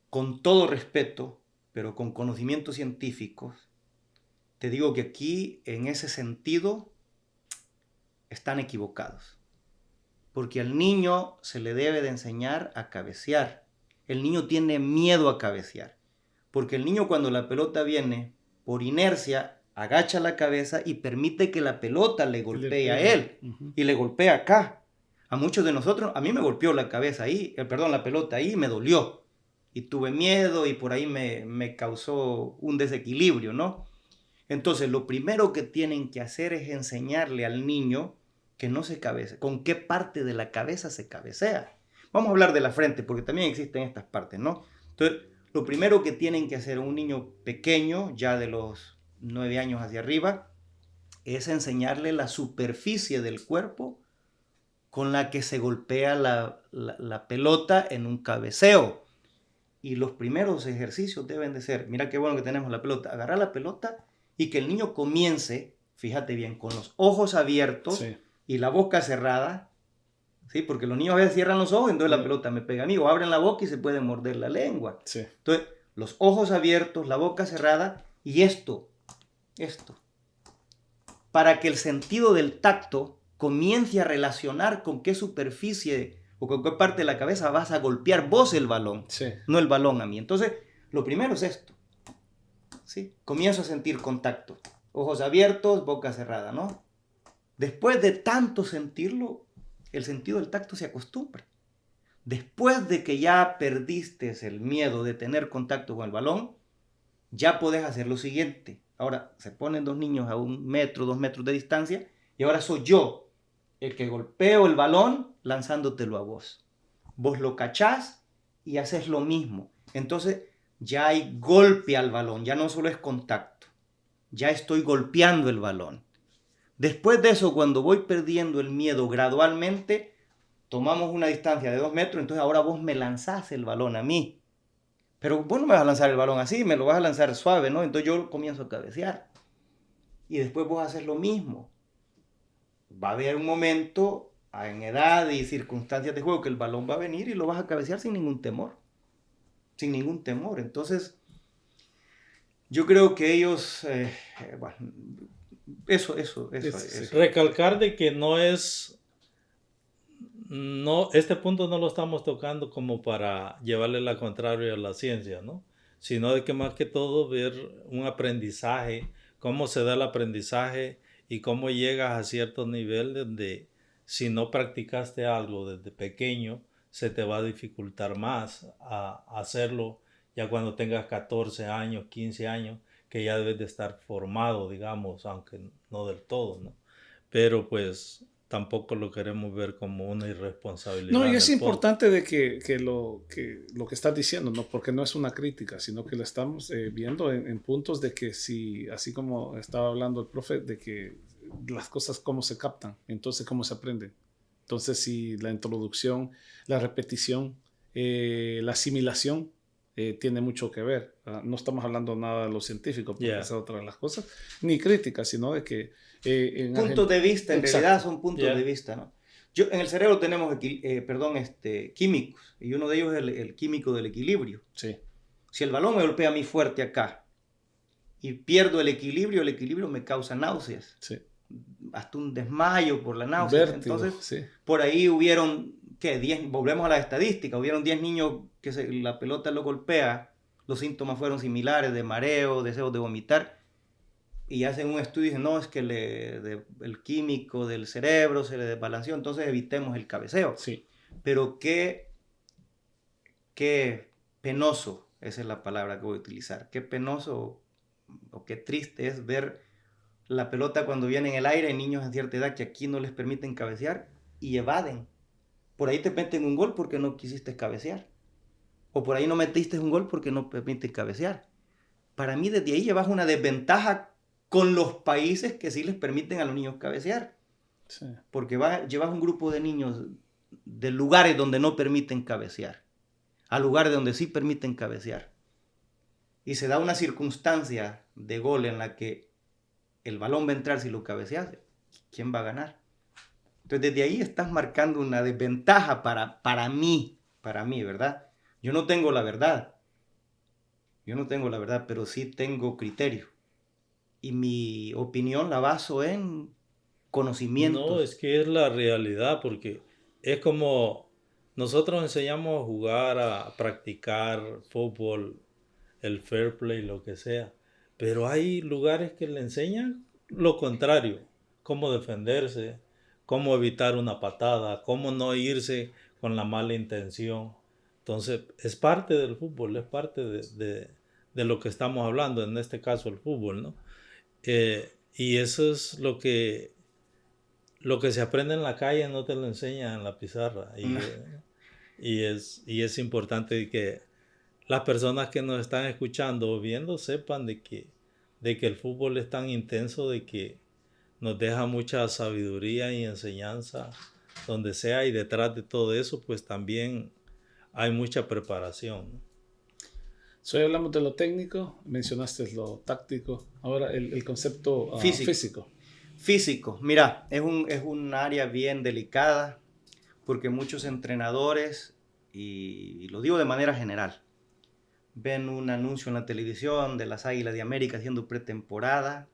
con todo respeto, pero con conocimientos científicos, te digo que aquí, en ese sentido, están equivocados. Porque al niño se le debe de enseñar a cabecear. El niño tiene miedo a cabecear. Porque el niño, cuando la pelota viene, por inercia, agacha la cabeza y permite que la pelota le golpee a él. Y le golpea acá. A muchos de nosotros, a mí me golpeó la cabeza ahí, la pelota ahí, y me dolió. Y tuve miedo y por ahí me causó un desequilibrio, ¿no? Entonces, lo primero que tienen que hacer es enseñarle al niño que no se cabecea, con qué parte de la cabeza se cabecea. Vamos a hablar de la frente, porque también existen estas partes, ¿no? Entonces, lo primero que tienen que hacer un niño pequeño, ya de los 9 años hacia arriba, es enseñarle la superficie del cuerpo con la que se golpea la pelota en un cabeceo. Y los primeros ejercicios deben de ser, mira qué bueno que tenemos la pelota, agarrar la pelota y que el niño comience, fíjate bien, con los ojos abiertos y la boca cerrada, ¿sí? Porque los niños a veces cierran los ojos, entonces la pelota me pega a mí, o abren la boca y se puede morder la lengua. Entonces, los ojos abiertos, la boca cerrada y esto, para que el sentido del tacto comience a relacionar con qué superficie o con qué parte de la cabeza vas a golpear vos el balón, no el balón a mí. Entonces, lo primero es esto, ¿sí? Comienzo a sentir contacto, ojos abiertos, boca cerrada, ¿no? Después de tanto sentirlo, el sentido del tacto se acostumbra. Después de que ya perdiste el miedo de tener contacto con el balón, ya podés hacer lo siguiente. Ahora se ponen dos niños a 1 metro, 2 metros de distancia y ahora soy yo el que golpeo el balón lanzándotelo a vos. Vos lo cachás y haces lo mismo. Entonces ya hay golpe al balón, ya no solo es contacto. Ya estoy golpeando el balón. Después de eso, cuando voy perdiendo el miedo gradualmente, tomamos una distancia de 2 metros, entonces ahora vos me lanzás el balón a mí. Pero vos no me vas a lanzar el balón así, me lo vas a lanzar suave, ¿no? Entonces yo comienzo a cabecear. Y después vos haces lo mismo. Va a haber un momento, en edad y circunstancias de juego, que el balón va a venir y lo vas a cabecear sin ningún temor. Sin ningún temor. Entonces, yo creo que ellos... Eso. Recalcar de que este punto no lo estamos tocando como para llevarle la contraria a la ciencia, ¿no? Sino de que más que todo ver un aprendizaje, cómo se da el aprendizaje y cómo llegas a cierto nivel donde si no practicaste algo desde pequeño, se te va a dificultar más a hacerlo ya cuando tengas 14 años, 15 años, que ya debes de estar formado, digamos, aunque no del todo, ¿no? Pero pues tampoco lo queremos ver como una irresponsabilidad. No, y es importante de que lo que estás diciendo, ¿no? Porque no es una crítica, sino que lo estamos viendo en puntos de que si, así como estaba hablando el profe, de que las cosas cómo se captan, entonces cómo se aprenden. Entonces, si la introducción, la repetición, la asimilación tiene mucho que ver. No estamos hablando nada de lo científico, porque esa es otra de las cosas, ni crítica, sino de que... puntos de vista, en realidad son puntos de vista, ¿no? En el cerebro tenemos químicos, y uno de ellos es el químico del equilibrio. Sí. Si el balón me golpea a mí fuerte acá y pierdo el equilibrio me causa náuseas. Sí. Hasta un desmayo por la náusea. Vértigo, entonces, por ahí hubieron, ¿qué? 10, volvemos a la estadística, hubieron 10 niños que la pelota lo golpea, los síntomas fueron similares, de mareo, deseos de vomitar, y hacen un estudio y dicen, no, es que el químico del cerebro se le desbalanceó, entonces evitemos el cabeceo. Sí. Pero qué penoso, esa es la palabra que voy a utilizar, qué penoso o qué triste es ver la pelota cuando viene en el aire, hay niños en cierta edad que aquí no les permiten cabecear y evaden. Por ahí te meten un gol porque no quisiste cabecear. O por ahí no metiste un gol porque no permiten cabecear. Para mí desde ahí llevas una desventaja con los países que sí les permiten a los niños cabecear. Sí. Porque llevas un grupo de niños de lugares donde no permiten cabecear a lugares donde sí permiten cabecear. Y se da una circunstancia de gol en la que el balón va a entrar si lo cabeceas. ¿Quién va a ganar? Entonces, desde ahí estás marcando una desventaja para mí, ¿verdad? Yo no tengo la verdad, pero sí tengo criterio. Y mi opinión la baso en conocimientos. No, es que es la realidad, porque es como nosotros enseñamos a jugar, a practicar fútbol, el fair play, lo que sea, pero hay lugares que le enseñan lo contrario, cómo defenderse, cómo evitar una patada, cómo no irse con la mala intención. Entonces, es parte del fútbol, es parte de lo que estamos hablando, en este caso el fútbol, ¿no? Y eso es lo que se aprende en la calle, no te lo enseñan en la pizarra. Y es importante que las personas que nos están escuchando o viendo sepan de que el fútbol es tan intenso, de que nos deja mucha sabiduría y enseñanza donde sea, y detrás de todo eso pues también hay mucha preparación, ¿no? So, ya hablamos de lo técnico, mencionaste lo táctico, ahora el concepto físico. Físico, mira, es un área bien delicada porque muchos entrenadores, y lo digo de manera general, ven un anuncio en la televisión de las Águilas de América haciendo pretemporada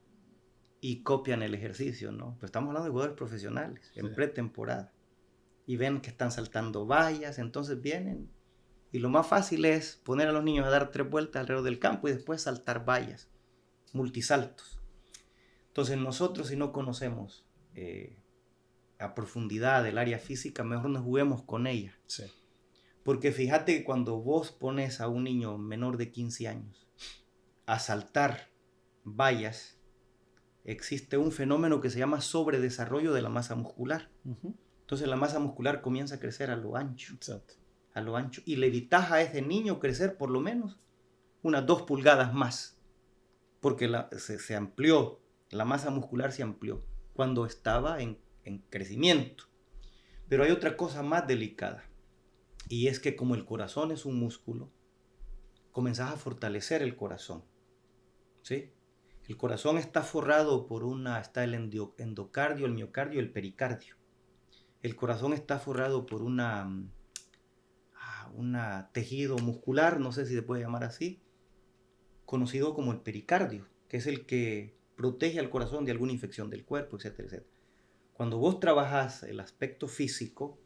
y copian el ejercicio, ¿no? Pues estamos hablando de jugadores profesionales en pretemporada y ven que están saltando vallas, entonces vienen y lo más fácil es poner a los niños a dar 3 vueltas alrededor del campo y después saltar vallas, multisaltos. Entonces nosotros, si no conocemos a profundidad el área física, mejor nos juguemos con ella. Sí. Porque fíjate que cuando vos pones a un niño menor de 15 años a saltar vallas, existe un fenómeno que se llama sobredesarrollo de la masa muscular. Uh-huh. Entonces la masa muscular comienza a crecer a lo ancho. Exacto. A lo ancho. Y le evitas a ese niño crecer por lo menos unas 2 pulgadas más. Porque se amplió, la masa muscular se amplió cuando estaba en crecimiento. Pero hay otra cosa más delicada. Y es que como el corazón es un músculo, comenzás a fortalecer el corazón. ¿Sí? El corazón está forrado está el endocardio, el miocardio y el pericardio. El corazón está forrado por una tejido muscular, no sé si se puede llamar así, conocido como el pericardio, que es el que protege al corazón de alguna infección del cuerpo, etcétera, etcétera. Cuando vos trabajás el aspecto físico,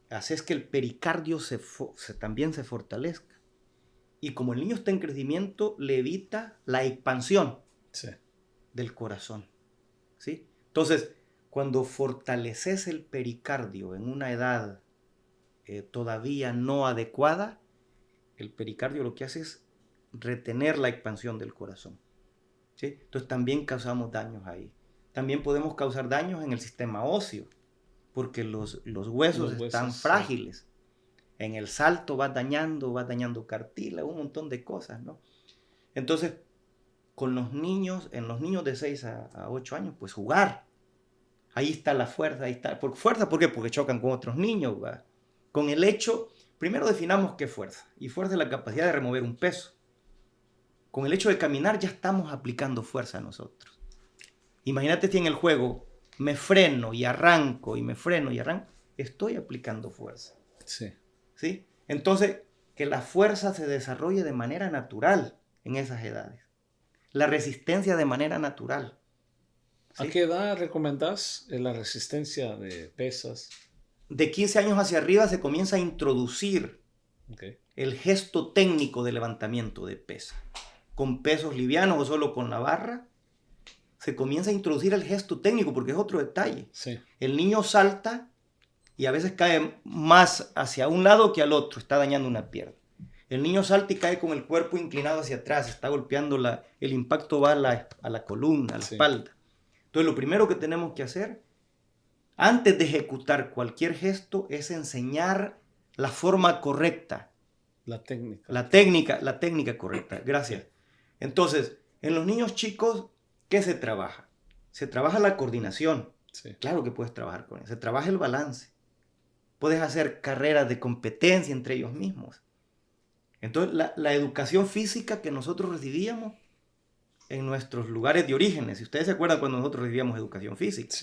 haces que el pericardio también se fortalezca. Y como el niño está en crecimiento, le evita la expansión del corazón. ¿Sí? Entonces, cuando fortaleces el pericardio en una edad todavía no adecuada, el pericardio lo que hace es retener la expansión del corazón. ¿Sí? Entonces también causamos daños ahí. También podemos causar daños en el sistema óseo, porque los huesos están frágiles. En el salto vas dañando cartílago, un montón de cosas, ¿no? Entonces, en los niños de 6 a 8 años, pues jugar. Ahí está la fuerza, ¿Fuerza por qué? Porque chocan con otros niños, ¿va? Con el hecho, primero definamos qué es fuerza. Y fuerza es la capacidad de remover un peso. Con el hecho de caminar ya estamos aplicando fuerza a nosotros. Imagínate si en el juego me freno y arranco, estoy aplicando fuerza. Sí. ¿Sí? Entonces, que la fuerza se desarrolle de manera natural en esas edades. La resistencia de manera natural. ¿Sí? ¿A qué edad recomendás la resistencia de pesas? De 15 años hacia arriba se comienza a introducir el gesto técnico de levantamiento de pesa. Con pesos livianos o solo con la barra, se comienza a introducir el gesto técnico, porque es otro detalle. Sí. El niño salta y a veces cae más hacia un lado que al otro, está dañando una pierna. El niño salta y cae con el cuerpo inclinado hacia atrás, está golpeando el impacto va a la columna, a la espalda. Entonces lo primero que tenemos que hacer, antes de ejecutar cualquier gesto, es enseñar la forma correcta. La técnica. La técnica correcta, gracias. Entonces, en los niños chicos, ¿qué se trabaja? Se trabaja la coordinación. Sí. Claro que puedes trabajar con eso. Se trabaja el balance. Puedes hacer carreras de competencia entre ellos mismos. Entonces, la educación física que nosotros recibíamos en nuestros lugares de orígenes, si ustedes se acuerdan cuando nosotros recibíamos educación física,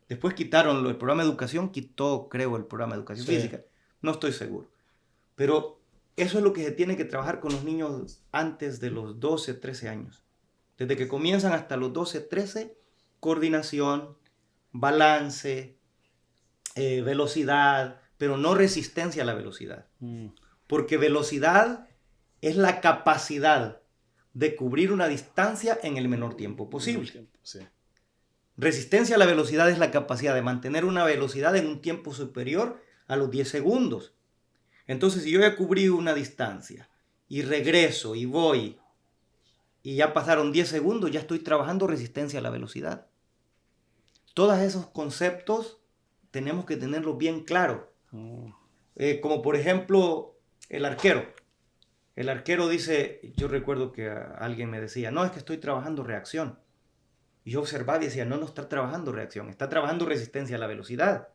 Después quitaron el programa de educación, quitó, creo, el programa de educación física. No estoy seguro. Pero eso es lo que se tiene que trabajar con los niños antes de los 12, 13 años. Desde que comienzan hasta los 12, 13, coordinación, balance, velocidad, pero no resistencia a la velocidad. Porque velocidad es la capacidad de cubrir una distancia en el menor tiempo posible. Sí. Resistencia a la velocidad es la capacidad de mantener una velocidad en un tiempo superior a los 10 segundos. Entonces, si yo ya cubrí una distancia y regreso y voy y ya pasaron 10 segundos, ya estoy trabajando resistencia a la velocidad. Todos esos conceptos tenemos que tenerlos bien claros. Como por ejemplo, el arquero. El arquero dice, yo recuerdo que alguien me decía, no, es que estoy trabajando reacción. Y yo observaba y decía, no está trabajando reacción, está trabajando resistencia a la velocidad.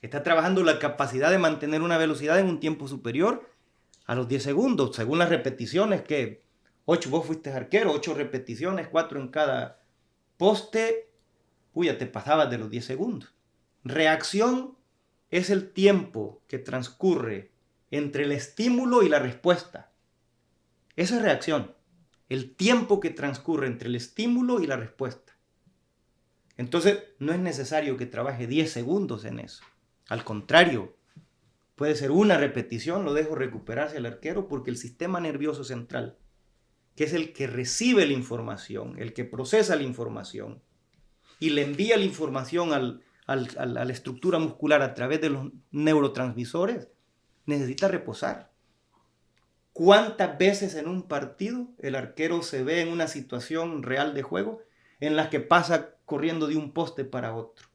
Está trabajando la capacidad de mantener una velocidad en un tiempo superior a los 10 segundos, según las repeticiones que 8, vos fuiste arquero, 8 repeticiones, 4 en cada poste, ya te pasabas de los 10 segundos. Reacción es el tiempo que transcurre entre el estímulo y la respuesta. Esa es reacción. El tiempo que transcurre entre el estímulo y la respuesta. Entonces, no es necesario que trabaje 10 segundos en eso. Al contrario, puede ser una repetición, lo dejo recuperarse al arquero porque el sistema nervioso central, que es el que recibe la información, el que procesa la información y le envía la información a la estructura muscular a través de los neurotransmisores, necesita reposar. ¿Cuántas veces en un partido el arquero se ve en una situación real de juego en la que pasa corriendo de un poste para otro?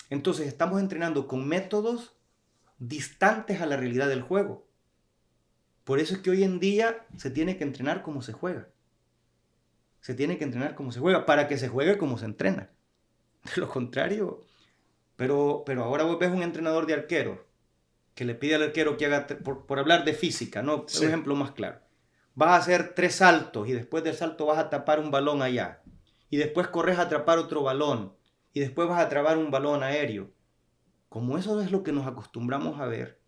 Entonces estamos entrenando con métodos distantes a la realidad del juego. Por eso es que hoy en día se tiene que entrenar como se juega. Se tiene que entrenar como se juega para que se juegue como se entrena. De lo contrario, pero ahora vos ves un entrenador de arquero que le pide al arquero que haga, por hablar de física, ¿no? Sí. Un ejemplo más claro. Vas a hacer 3 saltos y después del salto vas a tapar un balón allá. Y después corres a atrapar otro balón. Y después vas a atrapar un balón aéreo. Como eso es lo que nos acostumbramos a ver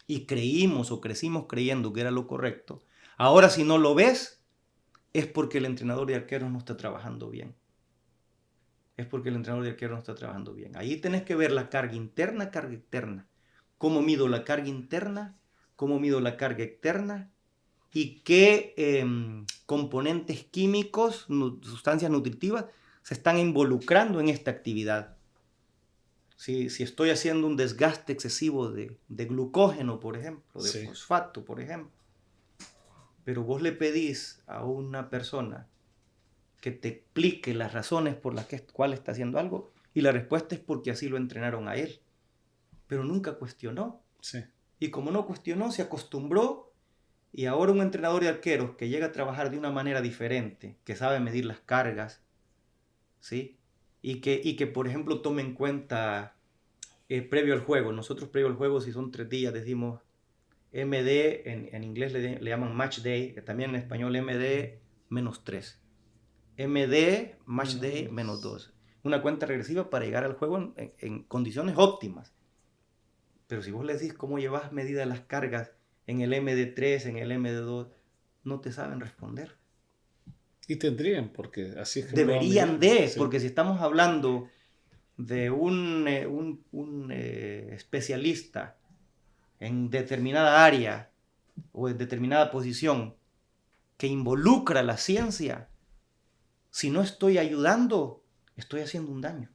y creímos o crecimos creyendo que era lo correcto, ahora si no lo ves es porque el entrenador de arqueros no está trabajando bien. Es porque el entrenador de arqueros no está trabajando bien. Ahí tenés que ver la carga interna, carga externa. Cómo mido la carga interna, cómo mido la carga externa y qué componentes químicos, sustancias nutritivas se están involucrando en esta actividad. Si estoy haciendo un desgaste excesivo de glucógeno, por ejemplo, de fosfato, por ejemplo, pero vos le pedís a una persona que te explique las razones por las cuales está haciendo algo y la respuesta es porque así lo entrenaron a él. Pero nunca cuestionó. Sí. Y como no cuestionó, se acostumbró. Y ahora un entrenador de arqueros que llega a trabajar de una manera diferente, que sabe medir las cargas, ¿sí? Y que por ejemplo, tome en cuenta previo al juego. Nosotros previo al juego, si son 3 días, decimos MD, en inglés le llaman match day, que también en español MD -3. MD, match day, -2. Una cuenta regresiva para llegar al juego en condiciones óptimas. Pero si vos le decís cómo llevas medidas las cargas en el MD3, en el MD2, no te saben responder. Y tendrían, porque así es que deberían de, sí. Porque si estamos hablando de un especialista en determinada área o en determinada posición que involucra la ciencia, si no estoy ayudando, estoy haciendo un daño.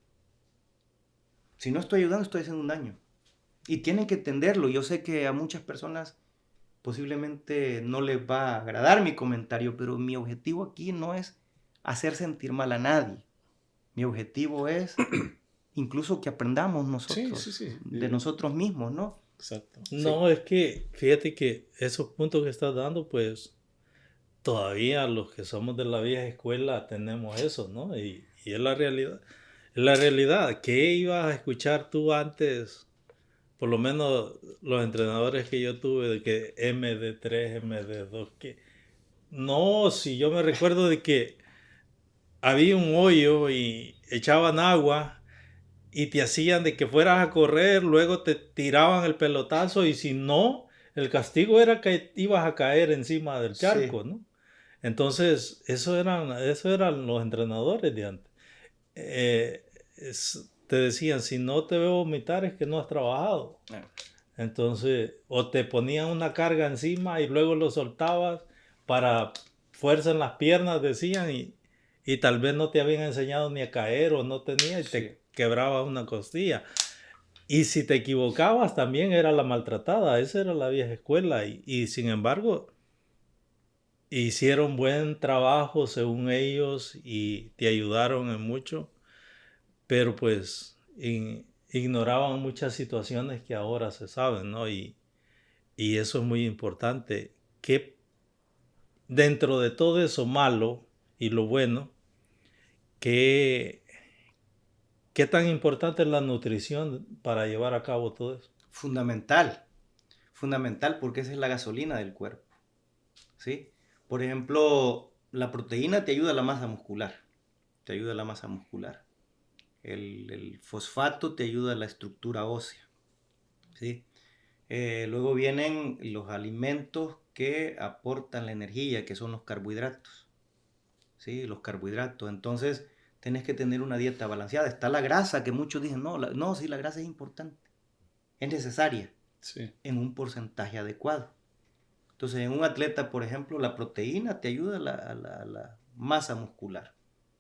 Si no estoy ayudando, estoy haciendo un daño. Y tienen que entenderlo. Yo sé que a muchas personas posiblemente no les va a agradar mi comentario, pero mi objetivo aquí no es hacer sentir mal a nadie. Mi objetivo es incluso que aprendamos nosotros, de nosotros mismos, ¿no? Exacto. No, es que fíjate que esos puntos que estás dando, pues todavía los que somos de la vieja escuela tenemos eso, ¿no? Y es la realidad. La realidad, ¿qué ibas a escuchar tú antes? Por lo menos los entrenadores que yo tuve, de que MD3, MD2, que no, si yo me recuerdo de que había un hoyo y echaban agua y te hacían de que fueras a correr, luego te tiraban el pelotazo y si no, el castigo era que ibas a caer encima del charco, Sí. ¿no? Entonces, eso eran los entrenadores de antes. Te decían, si no te veo vomitar es que no has trabajado. Entonces, o te ponían una carga encima y luego lo soltabas para fuerza en las piernas, decían, y tal vez no te habían enseñado ni a caer o no tenía y te quebraba una costilla. Y si te equivocabas también era la maltratada, esa era la vieja escuela y sin embargo hicieron buen trabajo según ellos y te ayudaron en mucho, pero pues ignoraban muchas situaciones que ahora se saben, ¿no? Y eso es muy importante, que dentro de todo eso malo y lo bueno, ¿qué tan importante es la nutrición para llevar a cabo todo eso? Fundamental, fundamental porque esa es la gasolina del cuerpo, ¿sí? Por ejemplo, la proteína te ayuda a la masa muscular, te ayuda a la masa muscular. El fosfato te ayuda a la estructura ósea, ¿sí? Luego vienen los alimentos que aportan la energía, que son los carbohidratos, ¿sí? Los carbohidratos. Entonces, tenés que tener una dieta balanceada. Está la grasa, que muchos dicen, no, sí, la grasa es importante, es necesaria, Sí. en un porcentaje adecuado. Entonces, en un atleta, por ejemplo, la proteína te ayuda a la masa muscular.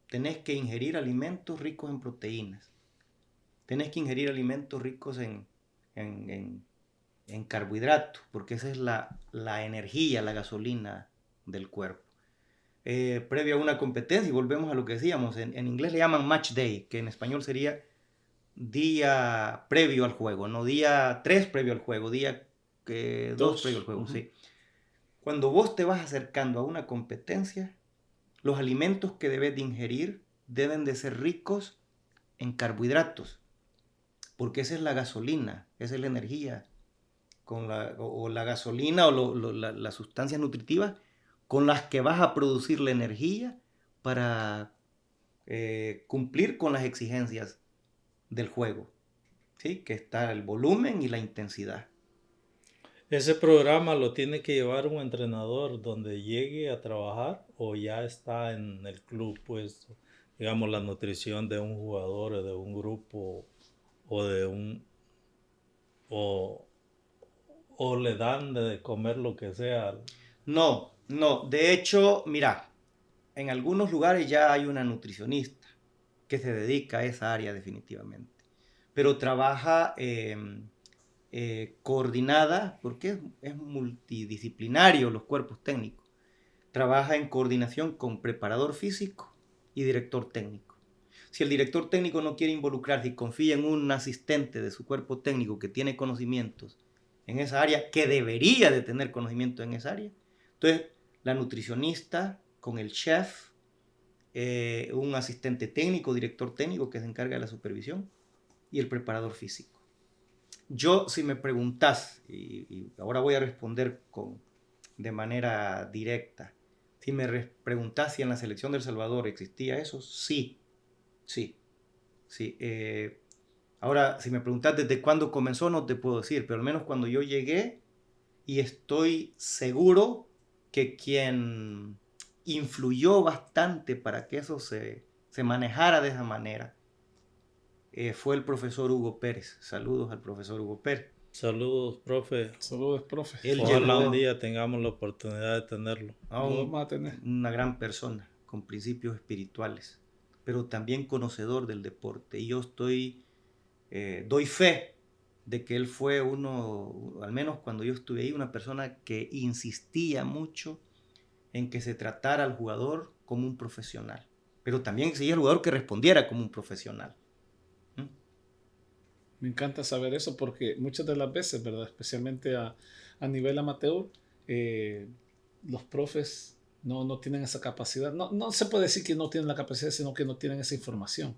Tenés que ingerir alimentos ricos en proteínas. Tenés que ingerir alimentos ricos en carbohidratos, porque esa es la energía, la gasolina del cuerpo. Previo a una competencia, y volvemos a lo que decíamos, en inglés le llaman match day, que en español sería día previo al juego, no día 3 previo al juego, día 2 previo al juego, sí. Cuando vos te vas acercando a una competencia, los alimentos que debes de ingerir deben de ser ricos en carbohidratos, porque esa es la gasolina, esa es la energía, o la gasolina o las sustancias nutritivas con las que vas a producir la energía para cumplir con las exigencias del juego, ¿sí? Que está el volumen y la intensidad. ¿Ese programa lo tiene que llevar un entrenador donde llegue a trabajar o ya está en el club puesto, digamos, la nutrición de un jugador o de un grupo o de un o le dan de comer lo que sea? No, de hecho, mira, en algunos lugares ya hay una nutricionista que se dedica a esa área definitivamente, pero trabaja coordinada, porque es multidisciplinario los cuerpos técnicos. Trabaja en coordinación con preparador físico y director técnico. Si el director técnico no quiere involucrarse y confía en un asistente de su cuerpo técnico que tiene conocimientos en esa área, que debería de tener conocimiento en esa área, entonces la nutricionista con el chef, un asistente técnico, director técnico que se encarga de la supervisión y el preparador físico. Yo, si me preguntas, y ahora voy a responder de manera directa, si me preguntas si en la selección de El Salvador existía eso, sí. Ahora, si me preguntas desde cuándo comenzó, no te puedo decir, pero al menos cuando yo llegué, y estoy seguro que quien influyó bastante para que eso se manejara de esa manera fue el profesor Hugo Pérez. Saludos al profesor Hugo Pérez. Saludos, profe. Saludos, profe. Ojalá un día tengamos la oportunidad de tenerlo. Lo vamos a tener. Una gran persona con principios espirituales, pero también conocedor del deporte. Y yo doy fe de que él fue uno, al menos cuando yo estuve ahí, una persona que insistía mucho en que se tratara al jugador como un profesional, pero también exigía al jugador que respondiera como un profesional. Me encanta saber eso porque muchas de las veces, ¿verdad? Especialmente a nivel amateur, los profes no tienen esa capacidad. No se puede decir que no tienen la capacidad, sino que no tienen esa información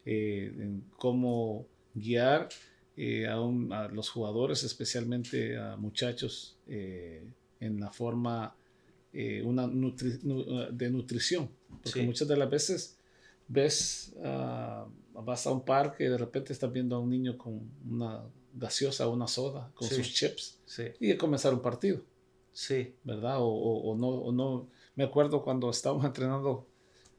en cómo guiar a los jugadores, especialmente a muchachos, en la forma de nutrición. Porque Sí. muchas de las veces ves vas a un parque y de repente estás viendo a un niño con una gaseosa, una soda, con Sí. sus chips, Sí, y a comenzar un partido, sí, ¿verdad? O no. Me acuerdo cuando estábamos entrenando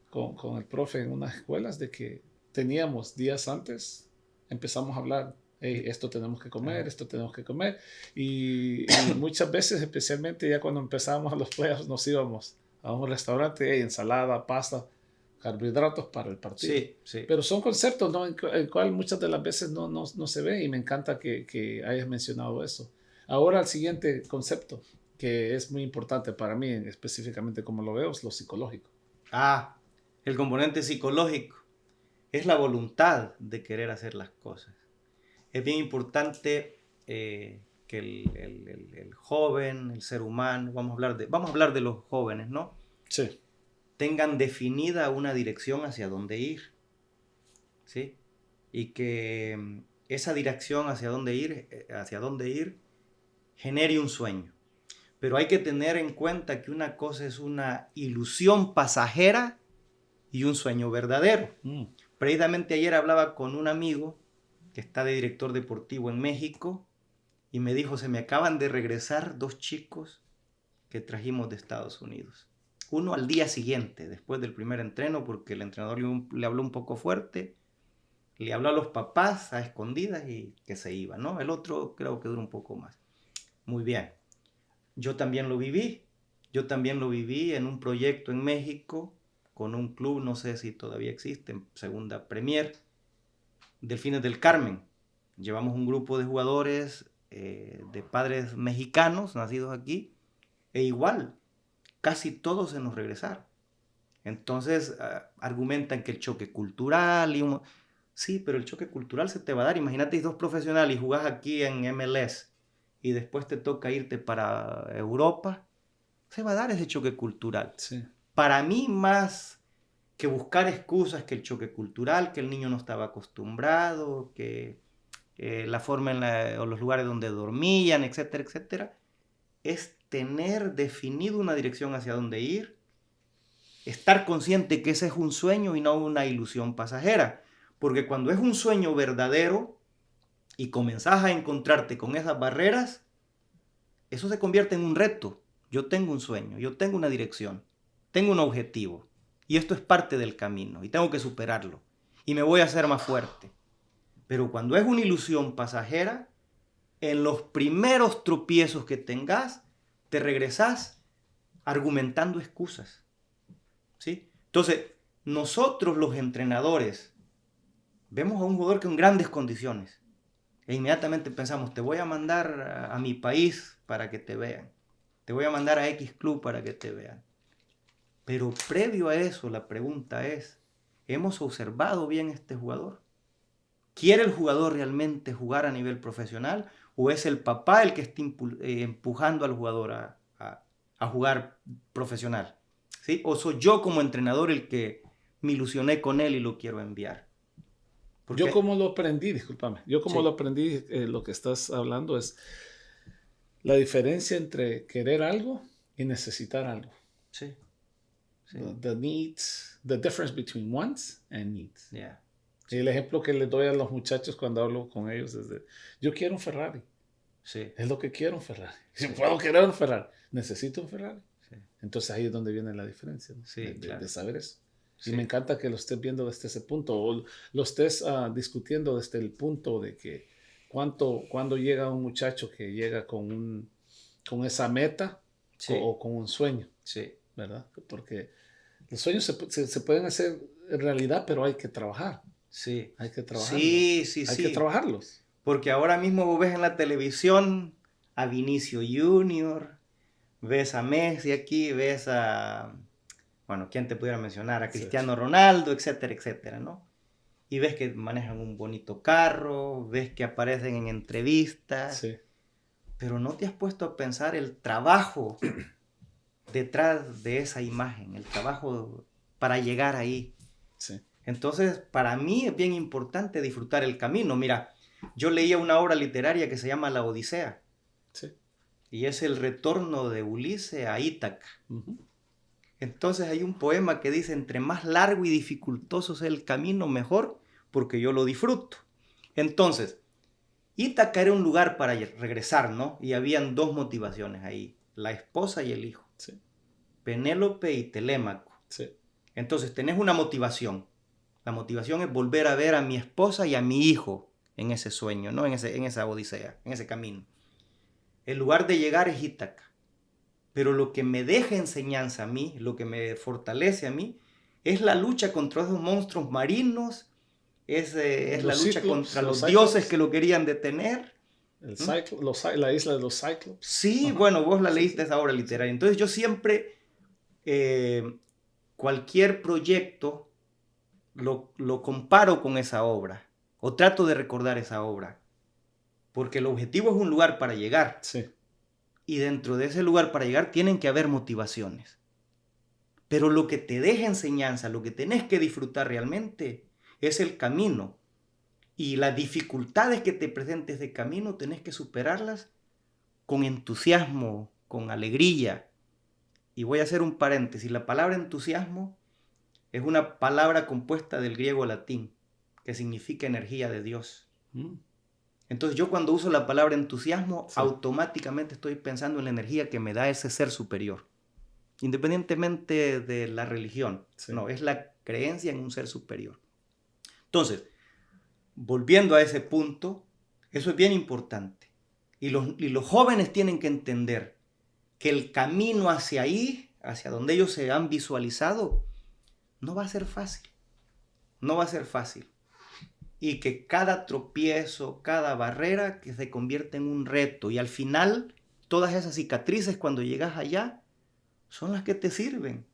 con el profe en unas escuelas de que teníamos días antes, empezamos a hablar, hey, esto tenemos que comer, Ajá. esto tenemos que comer, y muchas veces, especialmente ya cuando empezábamos a los playoffs, nos íbamos a un restaurante, hey, ensalada, pasta, carbohidratos para el partido. sí, sí. Pero son conceptos, ¿no? El cual muchas de las veces no se ve, y me encanta que hayas mencionado eso. Ahora el siguiente concepto, que es muy importante para mí, específicamente como lo veo, es lo psicológico. Ah, el componente psicológico es la voluntad de querer hacer las cosas. Es bien importante que el joven, el ser humano, vamos a hablar de los jóvenes, ¿no? Sí. Tengan definida una dirección hacia dónde ir, ¿sí? Y que esa dirección hacia dónde ir genere un sueño. Pero hay que tener en cuenta que una cosa es una ilusión pasajera y un sueño verdadero. Precisamente ayer hablaba con un amigo que está de director deportivo en México y me dijo, se me acaban de regresar 2 chicos que trajimos de Estados Unidos. Uno al día siguiente, después del primer entreno, porque el entrenador le habló un poco fuerte, le habló a los papás a escondidas y que se iba, ¿no? El otro creo que duró un poco más. Muy bien. Yo también lo viví. Yo también lo viví en un proyecto en México con un club, no sé si todavía existe, en Segunda Premier, Delfines del Carmen. Llevamos un grupo de jugadores de padres mexicanos nacidos aquí e igual, casi todos se nos regresaron. Entonces argumentan que el choque cultural sí, pero el choque cultural se te va a dar. Imagínate, 2 profesionales y jugás aquí en MLS y después te toca irte para Europa, se va a dar ese choque cultural. Sí. Para mí, más que buscar excusas que el choque cultural, que el niño no estaba acostumbrado, que la forma o los lugares donde dormían, etcétera, etcétera, es tener definido una dirección hacia dónde ir, estar consciente que ese es un sueño y no una ilusión pasajera, porque cuando es un sueño verdadero y comenzás a encontrarte con esas barreras, eso se convierte en un reto. Yo tengo un sueño, yo tengo una dirección, tengo un objetivo y esto es parte del camino y tengo que superarlo y me voy a hacer más fuerte. Pero cuando es una ilusión pasajera, en los primeros tropiezos que tengas, te regresás argumentando excusas, ¿sí? Entonces, nosotros los entrenadores vemos a un jugador con grandes condiciones e inmediatamente pensamos, te voy a mandar a mi país para que te vean, te voy a mandar a X club para que te vean. Pero previo a eso, la pregunta es, ¿hemos observado bien a este jugador? ¿Quiere el jugador realmente jugar a nivel profesional o es el papá el que está empujando al jugador a jugar profesional? ¿Sí? ¿O soy yo como entrenador el que me ilusioné con él y lo quiero enviar? Yo como lo aprendí, discúlpame, yo como Sí. lo aprendí, lo que estás hablando es la diferencia entre querer algo y necesitar algo. Sí. Sí. The needs, the difference between wants and needs. Yeah. Y el ejemplo que les doy a los muchachos cuando hablo con ellos es de, yo quiero un Ferrari. Sí. Es lo que quiero, un Ferrari. Si puedo querer un Ferrari, necesito un Ferrari. Sí. Entonces ahí es donde viene la diferencia, ¿no? Sí, claro. de saber eso. Sí. Y me encanta que lo estés viendo desde ese punto, o lo estés discutiendo desde el punto de que cuando llega un muchacho que llega con esa meta, Sí. o con un sueño, Sí. ¿verdad? Porque los sueños se pueden hacer realidad, pero hay que trabajar. Sí. Hay que trabajarlos. Sí, sí, Hay sí. que trabajarlos. Porque ahora mismo vos ves en la televisión a Vinicio Junior, ves a Messi aquí, ves a, bueno, ¿quién te pudiera mencionar? A Cristiano Ronaldo, etcétera, etcétera, ¿no? Y ves que manejan un bonito carro, ves que aparecen en entrevistas, Sí. pero no te has puesto a pensar el trabajo detrás de esa imagen, el trabajo para llegar ahí. Sí. Entonces, para mí es bien importante disfrutar el camino. Mira, yo leía una obra literaria que se llama La Odisea. Sí. Y es el retorno de Ulises a Ítaca. Uh-huh. Entonces hay un poema que dice, entre más largo y dificultoso sea el camino, mejor, porque yo lo disfruto. Entonces, Ítaca era un lugar para regresar, ¿no? Y habían dos motivaciones ahí, la esposa y el hijo. Sí. Penélope y Telémaco. Sí. Entonces, tenés una motivación. La motivación es volver a ver a mi esposa y a mi hijo en ese sueño, ¿no? En esa odisea, en ese camino. El lugar de llegar es Ítaca. Pero lo que me deja enseñanza a mí, lo que me fortalece a mí, es la lucha contra esos monstruos marinos, es la lucha contra los dioses que lo querían detener. La isla de los Cyclops. Sí, bueno, vos la leíste esa obra literaria. Entonces yo siempre, cualquier proyecto, lo comparo con esa obra, o trato de recordar esa obra, porque el objetivo es un lugar para llegar. Sí. Y dentro de ese lugar para llegar tienen que haber motivaciones. Pero lo que te deja enseñanza, lo que tenés que disfrutar realmente, es el camino. Y las dificultades que te presentes de camino tenés que superarlas con entusiasmo, con alegría. Y voy a hacer un paréntesis. La palabra entusiasmo es una palabra compuesta del griego latín, que significa energía de Dios. Entonces yo cuando uso la palabra entusiasmo, sí, automáticamente estoy pensando en la energía que me da ese ser superior. Independientemente de la religión. Sí. No, es la creencia en un ser superior. Entonces, volviendo a ese punto, eso es bien importante. Y los jóvenes tienen que entender que el camino hacia ahí, hacia donde ellos se han visualizado, no va a ser fácil. No va a ser fácil. Y que cada tropiezo, cada barrera que se convierte en un reto. Y al final, todas esas cicatrices cuando llegas allá, son las que te sirven.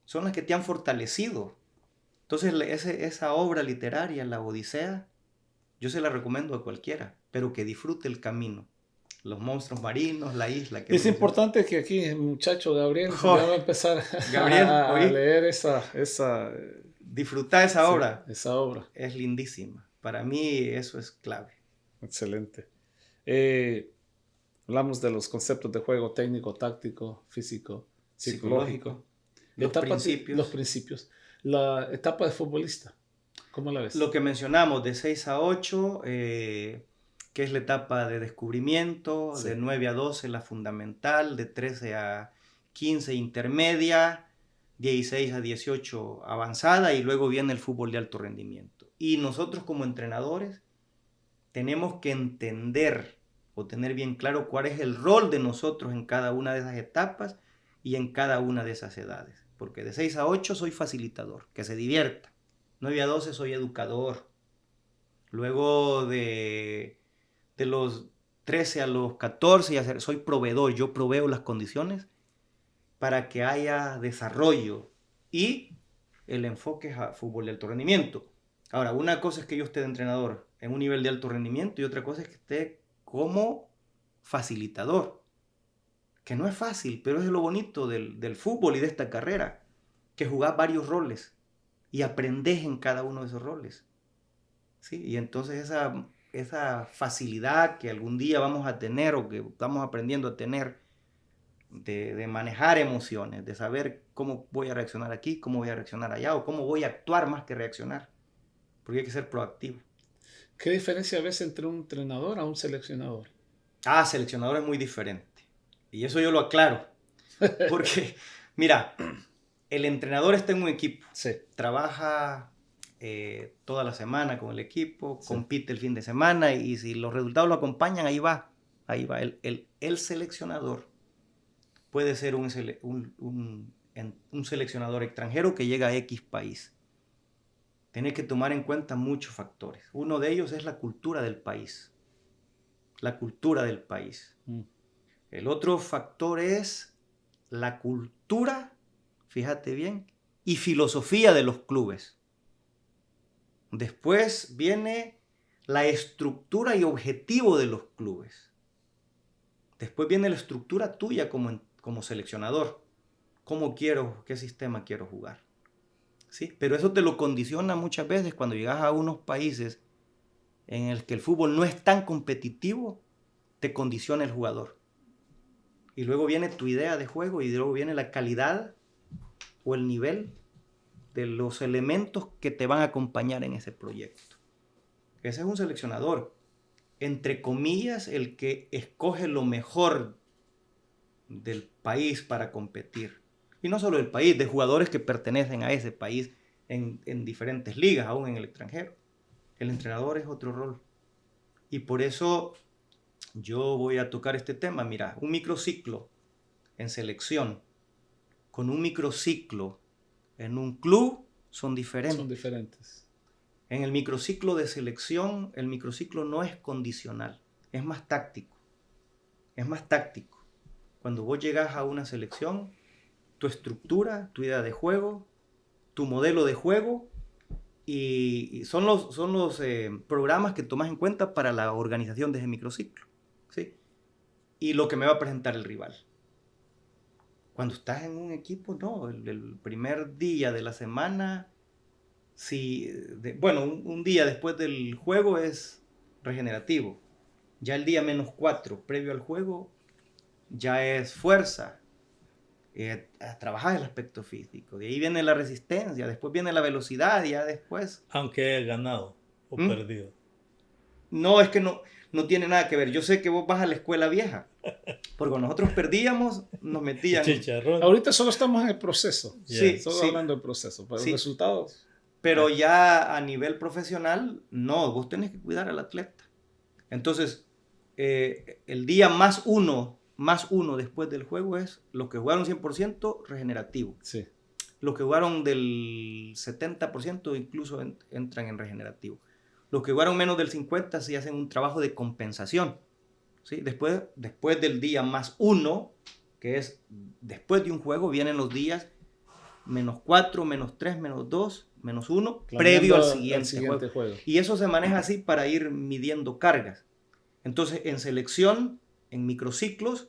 Son las que te han fortalecido. Entonces, esa obra literaria, La Odisea, yo se la recomiendo a cualquiera, pero que disfrute el camino. Los monstruos marinos, la isla. Es importante que aquí el muchacho Gabriel ya va a empezar a leer esa disfrutar esa obra. Sí, esa obra. Es lindísima. Para mí eso es clave. Excelente. Hablamos de los conceptos de juego técnico, táctico, físico, psicológico. Los principios. La etapa de futbolista, ¿cómo la ves? Lo que mencionamos de 6 a 8, que es la etapa de descubrimiento, sí, de 9 a 12 la fundamental, de 13 a 15 intermedia, 16 a 18 avanzada y luego viene el fútbol de alto rendimiento. Y nosotros como entrenadores tenemos que entender o tener bien claro cuál es el rol de nosotros en cada una de esas etapas y en cada una de esas edades. Porque de 6 a 8 soy facilitador, que se divierta. 9 a 12 soy educador. Luego de los 13 a los 14 soy proveedor. Yo proveo las condiciones para que haya desarrollo. Y el enfoque es a fútbol de alto rendimiento. Ahora, una cosa es que yo esté de entrenador en un nivel de alto rendimiento y otra cosa es que esté como facilitador. Que no es fácil, pero es lo bonito del fútbol y de esta carrera, que jugás varios roles y aprendés en cada uno de esos roles. ¿Sí? Y entonces esa facilidad que algún día vamos a tener o que estamos aprendiendo a tener de manejar emociones, de saber cómo voy a reaccionar aquí, cómo voy a reaccionar allá o cómo voy a actuar más que reaccionar, porque hay que ser proactivo. ¿Qué diferencia ves entre un entrenador a un seleccionador? Seleccionador es muy diferente. Y eso yo lo aclaro. Porque, mira, el entrenador está en un equipo. Sí. Trabaja toda la semana con el equipo, sí, compite el fin de semana y si los resultados lo acompañan, ahí va. El seleccionador puede ser un seleccionador extranjero que llega a X país. Tienes que tomar en cuenta muchos factores. Uno de ellos es la cultura del país. La cultura del país. El otro factor es la cultura, fíjate bien, y filosofía de los clubes. Después viene la estructura y objetivo de los clubes. Después viene la estructura tuya como seleccionador. ¿Cómo quiero, qué sistema quiero jugar? ¿Sí? Pero eso te lo condiciona muchas veces cuando llegas a unos países en el que el fútbol no es tan competitivo, te condiciona el jugador. Y luego viene tu idea de juego y luego viene la calidad o el nivel de los elementos que te van a acompañar en ese proyecto. Ese es un seleccionador. Entre comillas, el que escoge lo mejor del país para competir. Y no solo del país, de jugadores que pertenecen a ese país en diferentes ligas, aún en el extranjero. El entrenador es otro rol. Y por eso yo voy a tocar este tema. Mira, un microciclo en selección con un microciclo en un club son diferentes. Son diferentes. En el microciclo de selección, el microciclo no es condicional, es más táctico. Es más táctico. Cuando vos llegas a una selección, tu estructura, tu idea de juego, tu modelo de juego, y son los programas que tomas en cuenta para la organización de ese microciclo, ¿sí? Y lo que me va a presentar el rival. Cuando estás en un equipo, no, el primer día de la semana, un día después del juego es regenerativo. Ya el día -4 previo al juego ya es fuerza. A trabajar el aspecto físico. De ahí viene la resistencia, después viene la velocidad, y ya después... Aunque haya ganado o perdido. No, es que no tiene nada que ver. Yo sé que vos vas a la escuela vieja, porque cuando nosotros perdíamos, nos metían... Chicharrón. Ahorita solo estamos en el proceso. Sí, Solo sí. hablando del proceso. Pero Sí. los resultados... Pero ya a nivel profesional, no, vos tenés que cuidar al atleta. Entonces, el día más uno después del juego es los que jugaron 100% regenerativo. Sí. Los que jugaron del 70% incluso entran en regenerativo. Los que jugaron menos del 50% sí hacen un trabajo de compensación. ¿Sí? Después del día +1, que es después de un juego, vienen los días -4, -3, -2, -1, previo al siguiente juego. Y eso se maneja así para ir midiendo cargas. Entonces, en selección, en microciclos,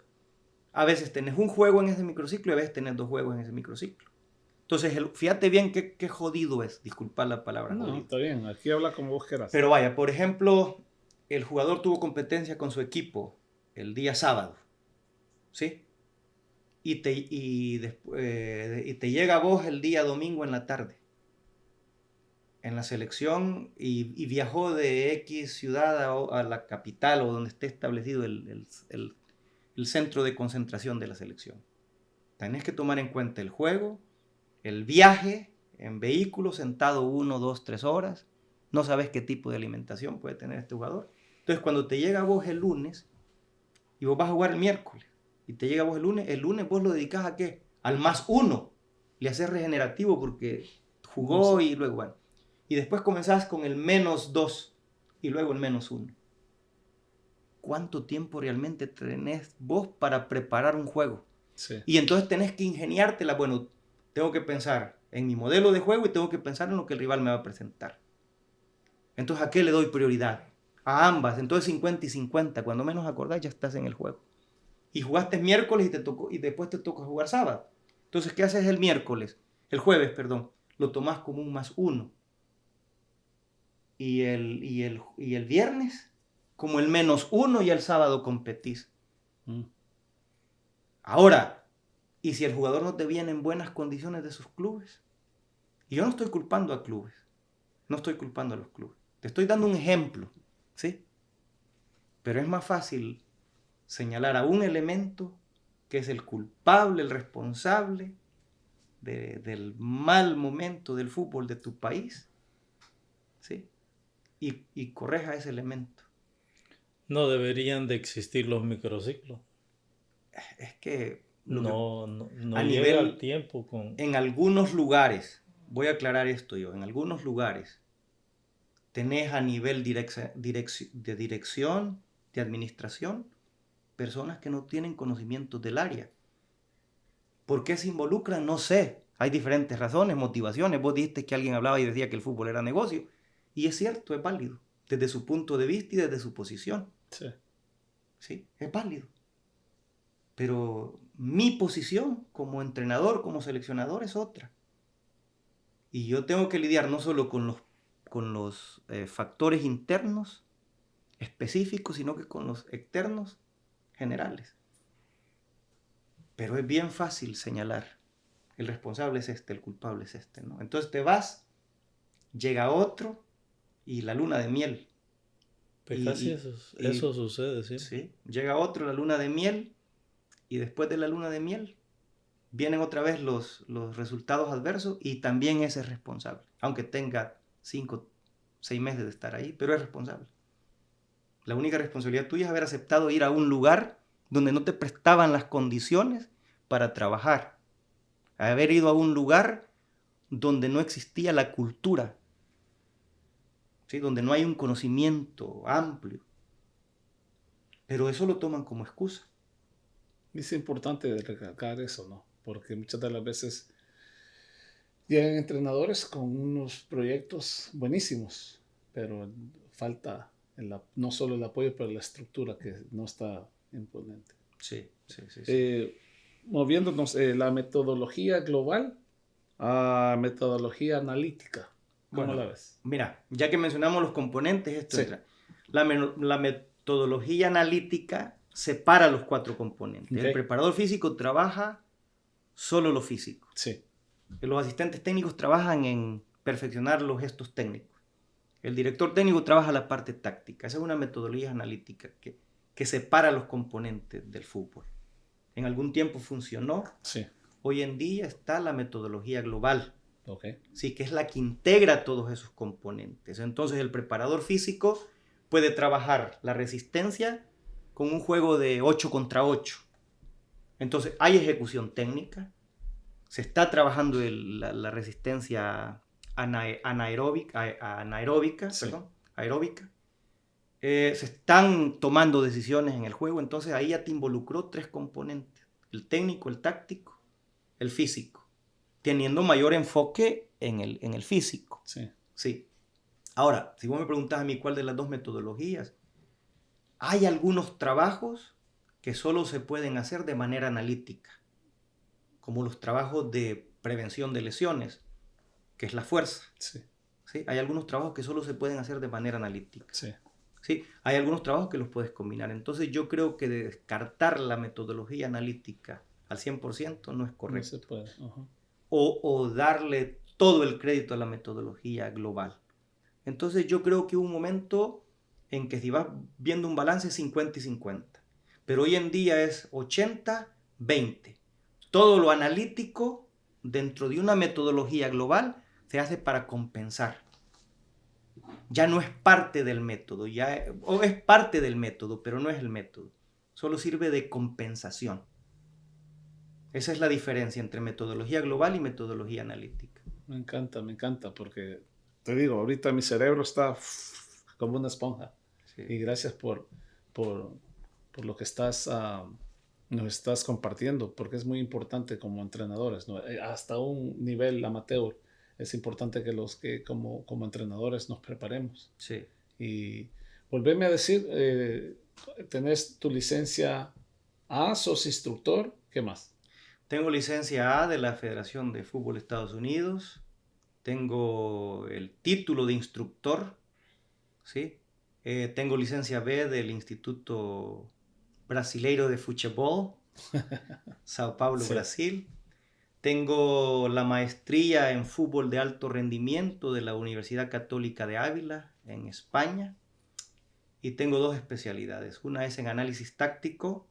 a veces tenés un juego en ese microciclo y a veces tenés 2 juegos en ese microciclo. Entonces, fíjate bien qué jodido es, disculpad la palabra. No, jodido. está bien, aquí habla como vos quieras. Pero vaya, por ejemplo, el jugador tuvo competencia con su equipo el día sábado, ¿sí? Y te llega a vos el día domingo en la tarde, en la selección, y viajó de X ciudad a la capital o donde esté establecido el centro de concentración de la selección. Tenés que tomar en cuenta el juego, el viaje en vehículo, sentado 1, 2, 3 horas. No sabes qué tipo de alimentación puede tener este jugador. Entonces, cuando te llega a vos el lunes, y vos vas a jugar el miércoles, y te llega a vos el lunes vos lo dedicás ¿a qué? Al +1. Le haces regenerativo porque jugó y luego, bueno. Y después comenzás con el -2 y luego el -1. ¿Cuánto tiempo realmente tenés vos para preparar un juego? Sí. Y entonces tenés que ingeniártela. Bueno, tengo que pensar en mi modelo de juego y tengo que pensar en lo que el rival me va a presentar. Entonces, ¿a qué le doy prioridad? A ambas. Entonces, 50 y 50. Cuando menos acordás, ya estás en el juego. Y jugaste miércoles y después te toca jugar sábado. Entonces, ¿qué haces el jueves, lo tomás como un +1. Y el viernes como el -1 y el sábado competís. Ahora, ¿y si el jugador no te viene en buenas condiciones de sus clubes? Y yo no estoy culpando a clubes. No estoy culpando a los clubes. Te estoy dando un ejemplo, ¿sí? Pero es más fácil señalar a un elemento que es el culpable, el responsable del mal momento del fútbol de tu país, ¿sí? Y correja ese elemento. No deberían de existir los microciclos. Es que No a llega nivel- el tiempo con... en algunos lugares, voy a aclarar esto yo, en algunos lugares tenés a nivel de dirección, de administración, personas que no tienen conocimiento del área. ¿Por qué se involucran? No sé. Hay diferentes razones, motivaciones. Vos dijiste que alguien hablaba y decía que el fútbol era negocio. Y es cierto, es válido. Desde su punto de vista y desde su posición. Sí. Sí, es válido. Pero mi posición como entrenador, como seleccionador es otra. Y yo tengo que lidiar no solo con los factores internos específicos, sino que con los externos generales. Pero es bien fácil señalar, el responsable es este, el culpable es este, ¿no? Entonces te vas, llega otro y la luna de miel. Pues Y- casi y- eso sucede, sí. Sí, llega otro, la luna de miel, y después de la luna de miel vienen otra vez los resultados adversos y también ese es responsable, aunque tenga 5, 6 meses de estar ahí, pero es responsable. La única responsabilidad tuya es haber aceptado ir a un lugar donde no te prestaban las condiciones para trabajar, haber ido a un lugar donde no existía la cultura, ¿sí? Donde no hay un conocimiento amplio, pero eso lo toman como excusa. Es importante recalcar eso, ¿no? Porque muchas de las veces llegan entrenadores con unos proyectos buenísimos, pero falta no solo el apoyo, pero la estructura que no está imponente. Sí, sí, sí. Moviéndonos la metodología global a metodología analítica. ¿Cómo Bueno, la ves? mira, ya que mencionamos los componentes, esto Sí. entra. La metodología analítica separa los 4 componentes. Ok. El preparador físico trabaja solo lo físico. Sí, Los asistentes técnicos trabajan en perfeccionar los gestos técnicos. El director técnico trabaja la parte táctica. Esa es una metodología analítica que separa los componentes del fútbol. En algún tiempo funcionó. sí. Hoy en día está la metodología global. Ok. Sí, que es la que integra todos esos componentes. Entonces el preparador físico puede trabajar la resistencia con un juego de 8 contra 8. Entonces hay ejecución técnica, se está trabajando la resistencia anaeróbica, Sí. aeróbica. Se están tomando decisiones en el juego, entonces ahí ya te involucró 3 componentes, el técnico, el táctico, el físico, teniendo mayor enfoque en el físico. Sí. Sí. Ahora, si vos me preguntás a mí cuál de las 2 metodologías, hay algunos trabajos que solo se pueden hacer de manera analítica, como los trabajos de prevención de lesiones, que es la fuerza. Sí. ¿Sí? Hay algunos trabajos que solo se pueden hacer de manera analítica. Sí. ¿Sí? Hay algunos trabajos que los puedes combinar. Entonces yo creo que descartar la metodología analítica al 100% no es No correcto. se puede. Ajá. O darle todo el crédito a la metodología global. Entonces yo creo que hubo un momento en que si vas viendo un balance 50 y 50. Pero hoy en día es 80-20. Todo lo analítico dentro de una metodología global se hace para compensar. Ya no es parte del método, o es parte del método, pero no es el método. Solo sirve de compensación. Esa es la diferencia entre metodología global y metodología analítica. Me encanta, porque te digo, ahorita mi cerebro está como una esponja. Sí. Y gracias por lo que nos estás compartiendo, porque es muy importante como entrenadores, ¿no? Hasta un nivel amateur es importante que los que como entrenadores nos preparemos. Sí. Y volveme a decir, tenés tu licencia A, sos instructor, ¿qué más? Tengo licencia A de la Federación de Fútbol de Estados Unidos. Tengo el título de instructor. ¿Sí? Tengo licencia B del Instituto Brasileiro de Futebol, Sao Paulo, Sí. Brasil. Tengo la maestría en fútbol de alto rendimiento de la Universidad Católica de Ávila, en España. Y tengo 2 especialidades. Una es en análisis táctico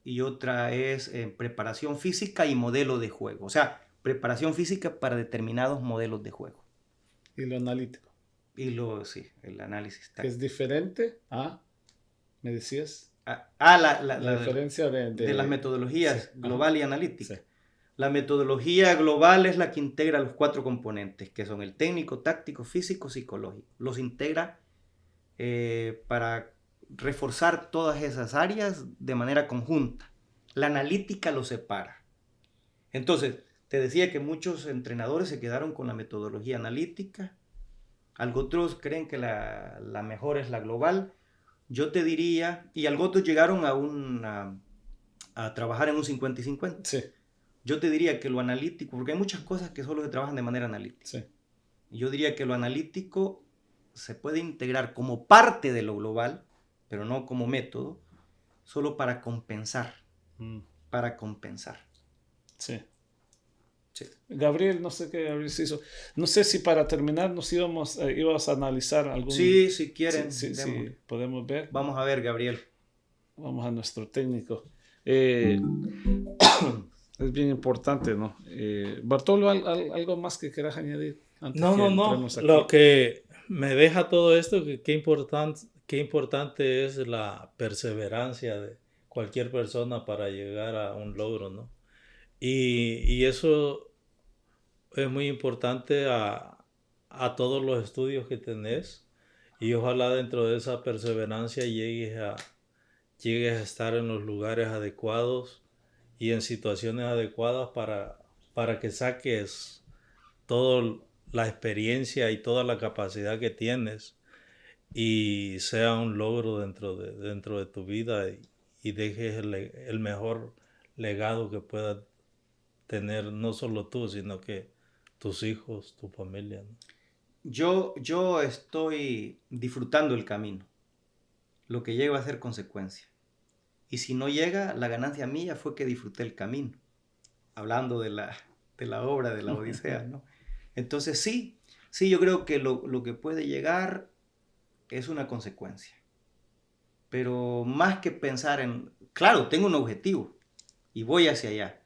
y otra es en preparación física y modelo de juego. O sea, preparación física para determinados modelos de juego. Y lo analítico. Y sí, el análisis Que táctico. es diferente a, me decías, La diferencia de las metodologías sí, global ajá, y analítica. sí. La metodología global es la que integra los 4 componentes, que son el técnico, táctico, físico, psicológico. Los integra para reforzar todas esas áreas de manera conjunta. La analítica lo separa. Entonces, te decía que muchos entrenadores se quedaron con la metodología analítica. Otros creen que la mejor es la global. Yo te diría, y otros llegaron a trabajar en un 50 y 50. Sí, Yo te diría que lo analítico, porque hay muchas cosas que solo se trabajan de manera analítica. sí. Yo diría que lo analítico se puede integrar como parte de lo global, pero no como método, solo para compensar. Mm, Para compensar. sí. Sí. Gabriel, no sé qué Gabriel se hizo. No sé si para terminar íbamos a analizar algún... Sí, si quieren, Sí, podemos ver. Vamos a ver, Gabriel. Vamos a nuestro técnico. Es bien importante, ¿no? Bartolo, ¿algo más que quieras añadir? Antes que No. entremos aquí? Lo que me deja todo esto, que qué importante es la perseverancia de cualquier persona para llegar a un logro, ¿no? Y eso es muy importante a todos los estudios que tenés, y ojalá dentro de esa perseverancia llegues a estar en los lugares adecuados y en situaciones adecuadas para que saques toda la experiencia y toda la capacidad que tienes y sea un logro dentro de tu vida, y dejes el mejor legado que puedas tener, no solo tú, sino que tus hijos, tu familia, ¿no? Yo estoy disfrutando el camino. Lo que llega va a ser consecuencia. Y si no llega, la ganancia mía fue que disfruté el camino. Hablando de la obra de la Odisea, ¿no? Entonces sí, yo creo que lo que puede llegar es una consecuencia. Pero más que pensar en... Claro, tengo un objetivo y voy hacia allá.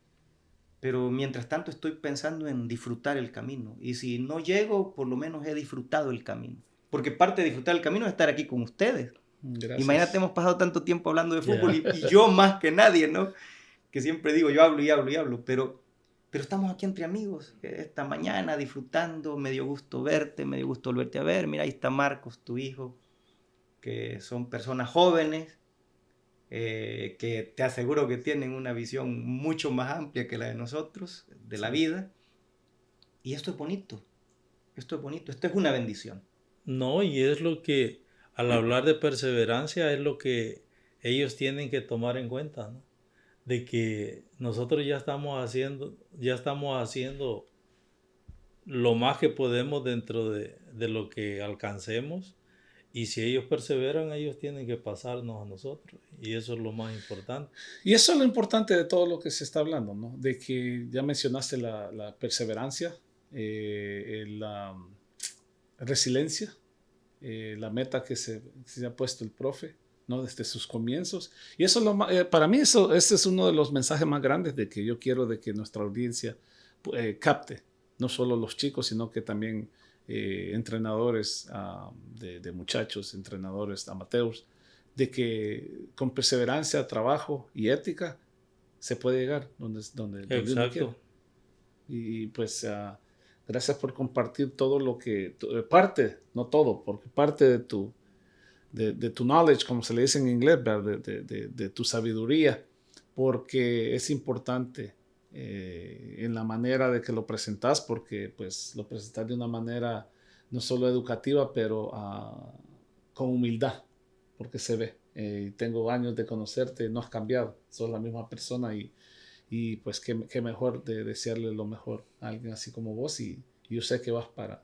Pero mientras tanto estoy pensando en disfrutar el camino. Y si no llego, por lo menos he disfrutado el camino. Porque parte de disfrutar el camino es estar aquí con ustedes. Gracias. Imagínate, hemos pasado tanto tiempo hablando de fútbol y yo más que nadie, ¿no? Que siempre digo, yo hablo, pero estamos aquí entre amigos, esta mañana disfrutando, me dio gusto verte, me dio gusto volverte a ver. Mira, ahí está Marcos, tu hijo, que son personas jóvenes, que te aseguro que tienen una visión mucho más amplia que la de nosotros, de la vida. Y esto es bonito, esto es una bendición. No, y es lo que, al hablar de perseverancia, es lo que ellos tienen que tomar en cuenta, ¿no? De que nosotros ya estamos haciendo lo más que podemos dentro de lo que alcancemos, y si ellos perseveran, ellos tienen que pasarnos a nosotros, y eso es lo más importante. Y eso es lo importante de todo lo que se está hablando, ¿no? De que ya mencionaste la perseverancia, la resiliencia, la meta que se ha puesto el profe, ¿no? Desde sus comienzos. Y eso es lo más, para mí ese es uno de los mensajes más grandes de que yo quiero de que nuestra audiencia capte, no solo los chicos, sino que también entrenadores de muchachos, entrenadores amateurs, de que con perseverancia, trabajo y ética se puede llegar donde uno quiera. Y pues gracias por compartir todo lo que, parte, no todo, porque parte de tu knowledge, como se le dice en inglés, de tu sabiduría, porque es importante en la manera de que lo presentas, porque pues lo presentas de una manera no solo educativa, pero con humildad, porque se ve. Tengo años de conocerte, no has cambiado, sos la misma persona, y pues qué mejor de desearle lo mejor a alguien así como vos, y yo sé que vas para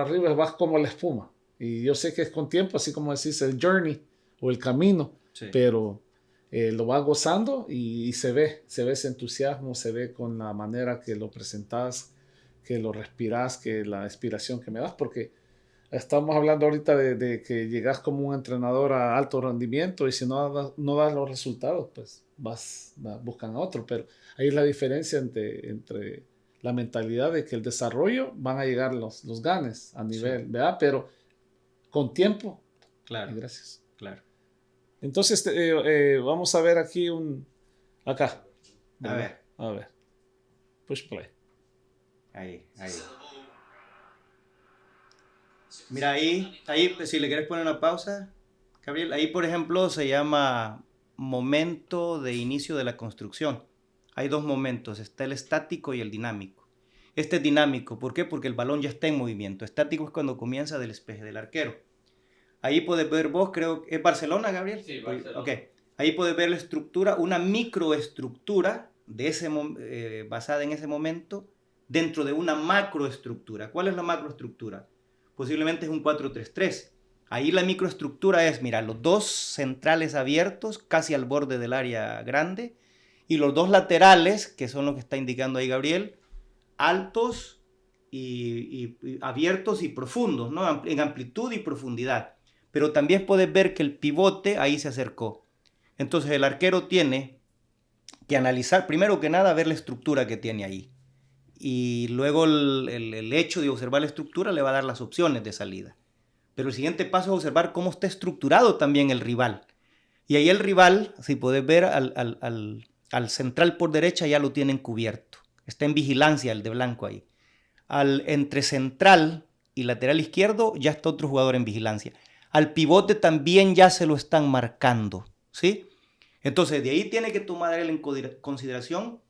arriba, vas como la espuma, y yo sé que es con tiempo, así como decís, el journey o el camino, sí. Pero lo vas gozando y se ve ese entusiasmo, se ve con la manera que lo presentás, que lo respirás, que la inspiración que me das, porque estamos hablando ahorita de que llegas como un entrenador a alto rendimiento, y si no das los resultados, pues buscan a otro, pero ahí es la diferencia entre la mentalidad de que el desarrollo van a llegar los ganes a nivel, sí, ¿verdad? Pero con tiempo. Claro. Gracias. Claro. Entonces vamos a ver aquí acá. ¿Verdad? A ver. Push play. Ahí. Mira, ahí, pues, si le quieres poner una pausa, Gabriel, ahí por ejemplo se llama momento de inicio de la construcción. Hay dos momentos, está el estático y el dinámico. Este es dinámico, ¿por qué? Porque el balón ya está en movimiento. Estático es cuando comienza del despeje del arquero. Ahí puedes ver vos, creo, ¿es Barcelona, Gabriel? Sí, Barcelona. Ok, ahí puedes ver la estructura, una microestructura basada en ese momento dentro de una macroestructura. ¿Cuál es la macroestructura? Posiblemente es un 4-3-3. Ahí la microestructura es, mira, los dos centrales abiertos casi al borde del área grande, Y los dos laterales, que son los que está indicando ahí Gabriel, altos y abiertos y profundos, ¿no? En amplitud y profundidad. Pero también puedes ver que el pivote ahí se acercó. Entonces el arquero tiene que analizar, primero que nada, ver la estructura que tiene ahí. Y luego el hecho de observar la estructura le va a dar las opciones de salida. Pero el siguiente paso es observar cómo está estructurado también el rival. Y ahí el rival, si puedes ver al central por derecha, ya lo tienen cubierto. Está en vigilancia el de blanco ahí. Entre central y lateral izquierdo ya está otro jugador en vigilancia. Al pivote también ya se lo están marcando, ¿sí? Entonces de ahí tiene que tomar él en consideración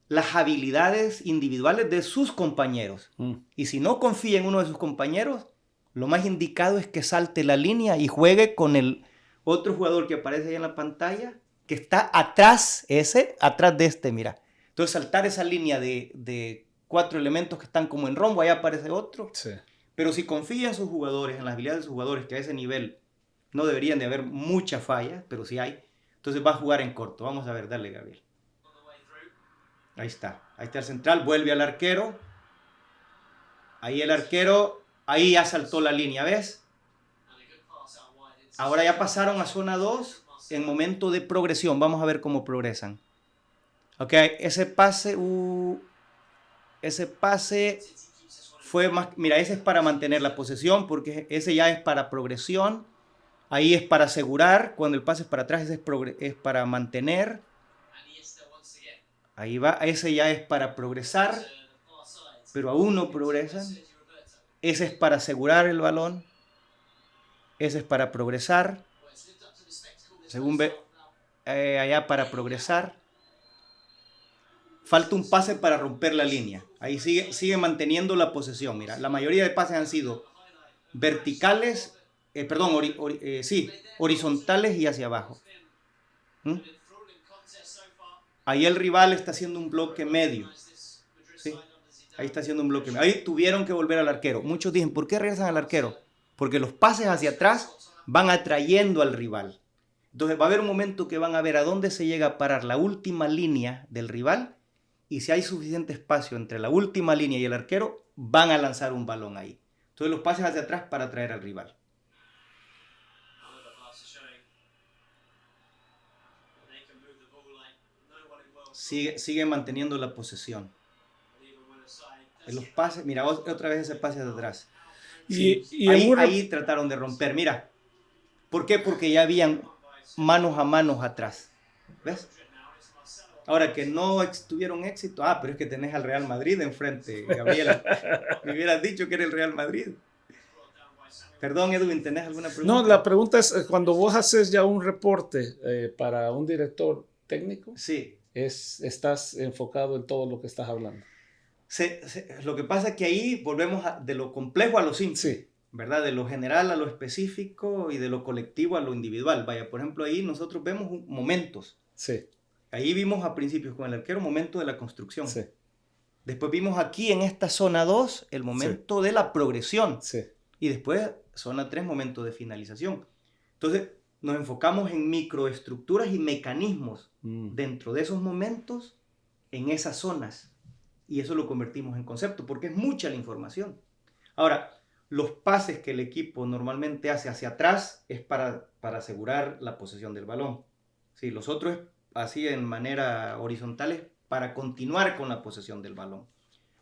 las habilidades individuales de sus compañeros. Y si no confía en uno de sus compañeros, lo más indicado es que salte la línea y juegue con el otro jugador que aparece ahí en la pantalla, que está atrás de este, mira. Entonces saltar esa línea de 4 elementos que están como en rombo, ahí aparece otro. Sí. Pero si confía en sus jugadores, en las habilidades de sus jugadores, que a ese nivel no deberían de haber muchas fallas, pero sí hay, entonces va a jugar en corto. Vamos a ver, dale, Gabriel. Ahí está el central, vuelve al arquero. Ahí el arquero, ahí ya saltó la línea, ¿ves? Ahora ya pasaron a zona 2 en momento de progresión. Vamos a ver cómo progresan. Ok, ese pase fue más... Mira, ese es para mantener la posesión, porque ese ya es para progresión. Ahí es para asegurar. Cuando el pase es para atrás, ese es para mantener. Ahí va, ese ya es para progresar, pero aún no progresan. Ese es para asegurar el balón. Ese es para progresar. Según ve, allá para progresar. Falta un pase para romper la línea. Ahí sigue manteniendo la posesión. Mira, la mayoría de pases han sido verticales, horizontales y hacia abajo. Ahí el rival está haciendo un bloque medio. ¿Sí? Ahí está haciendo un bloque medio. Ahí tuvieron que volver al arquero. Muchos dicen, ¿por qué regresan al arquero? Porque los pases hacia atrás van atrayendo al rival. Entonces va a haber un momento que van a ver a dónde se llega a parar la última línea del rival, y si hay suficiente espacio entre la última línea y el arquero, van a lanzar un balón ahí. Entonces los pases hacia atrás para atraer al rival. Sigue manteniendo la posesión. En los pases, mira, otra vez ese pase de atrás. Sí, ahí trataron de romper. Mira, ¿por qué? Porque ya habían manos a manos atrás. ¿Ves? Ahora que no tuvieron éxito. Pero es que tenés al Real Madrid enfrente, Gabriel. Me hubieras dicho que era el Real Madrid. Perdón, Edwin, ¿tenés alguna pregunta? No, la pregunta es, cuando vos haces ya un reporte para un director técnico, sí, estás enfocado en todo lo que estás hablando. Lo que pasa es que ahí volvemos de lo complejo a lo simple. Sí. ¿Verdad? De lo general a lo específico y de lo colectivo a lo individual. Vaya, por ejemplo, ahí nosotros vemos momentos. Sí. Ahí vimos a principios con el arquero momento de la construcción. Sí. Después vimos aquí en esta zona 2 el momento de la progresión. Sí. Y después zona 3 momento de finalización. Entonces nos enfocamos en microestructuras y mecanismos dentro de esos momentos en esas zonas. Y eso lo convertimos en concepto porque es mucha la información. Ahora, los pases que el equipo normalmente hace hacia atrás es para asegurar la posesión del balón. Sí, los otros así en manera horizontal para continuar con la posesión del balón.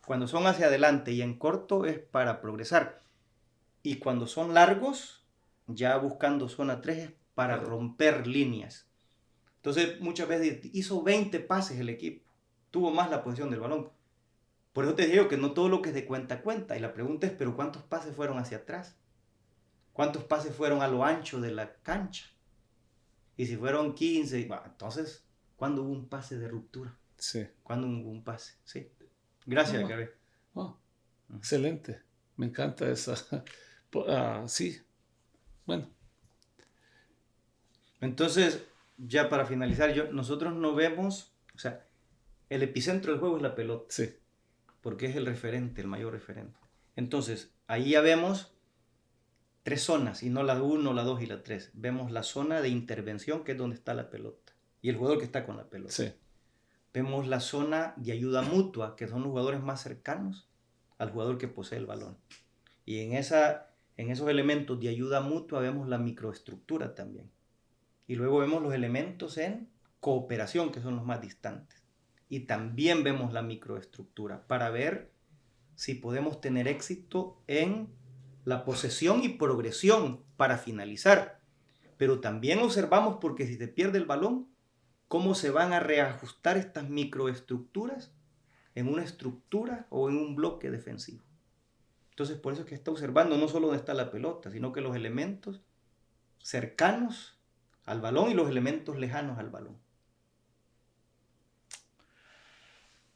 Cuando son hacia adelante y en corto es para progresar. Y cuando son largos, ya buscando zona 3 es para romper líneas. Entonces muchas veces hizo 20 pases el equipo, tuvo más la posesión del balón. Por eso te digo que no todo lo que es de cuenta cuenta. Y la pregunta es, ¿pero cuántos pases fueron hacia atrás? ¿Cuántos pases fueron a lo ancho de la cancha? Y si fueron 15, entonces, ¿cuándo hubo un pase de ruptura? Sí. ¿Cuándo hubo un pase? Sí. Gracias, Gary. Excelente. Me encanta esa. Sí. Bueno. Entonces, ya para finalizar, nosotros no vemos, el epicentro del juego es la pelota. Sí. Porque es el referente, el mayor referente. Entonces, ahí ya vemos 3 zonas, y no la 1, la 2 y la 3. Vemos la zona de intervención, que es donde está la pelota, y el jugador que está con la pelota. Sí. vemos la zona de ayuda mutua, que son los jugadores más cercanos al jugador que posee el balón. Y en esos elementos de ayuda mutua vemos la microestructura también. Y luego vemos los elementos en cooperación, que son los más distantes. Y también vemos la microestructura para ver si podemos tener éxito en la posesión y progresión para finalizar. Pero también observamos, porque si se pierde el balón, cómo se van a reajustar estas microestructuras en una estructura o en un bloque defensivo. Entonces, por eso es que está observando no solo dónde está la pelota, sino que los elementos cercanos al balón y los elementos lejanos al balón.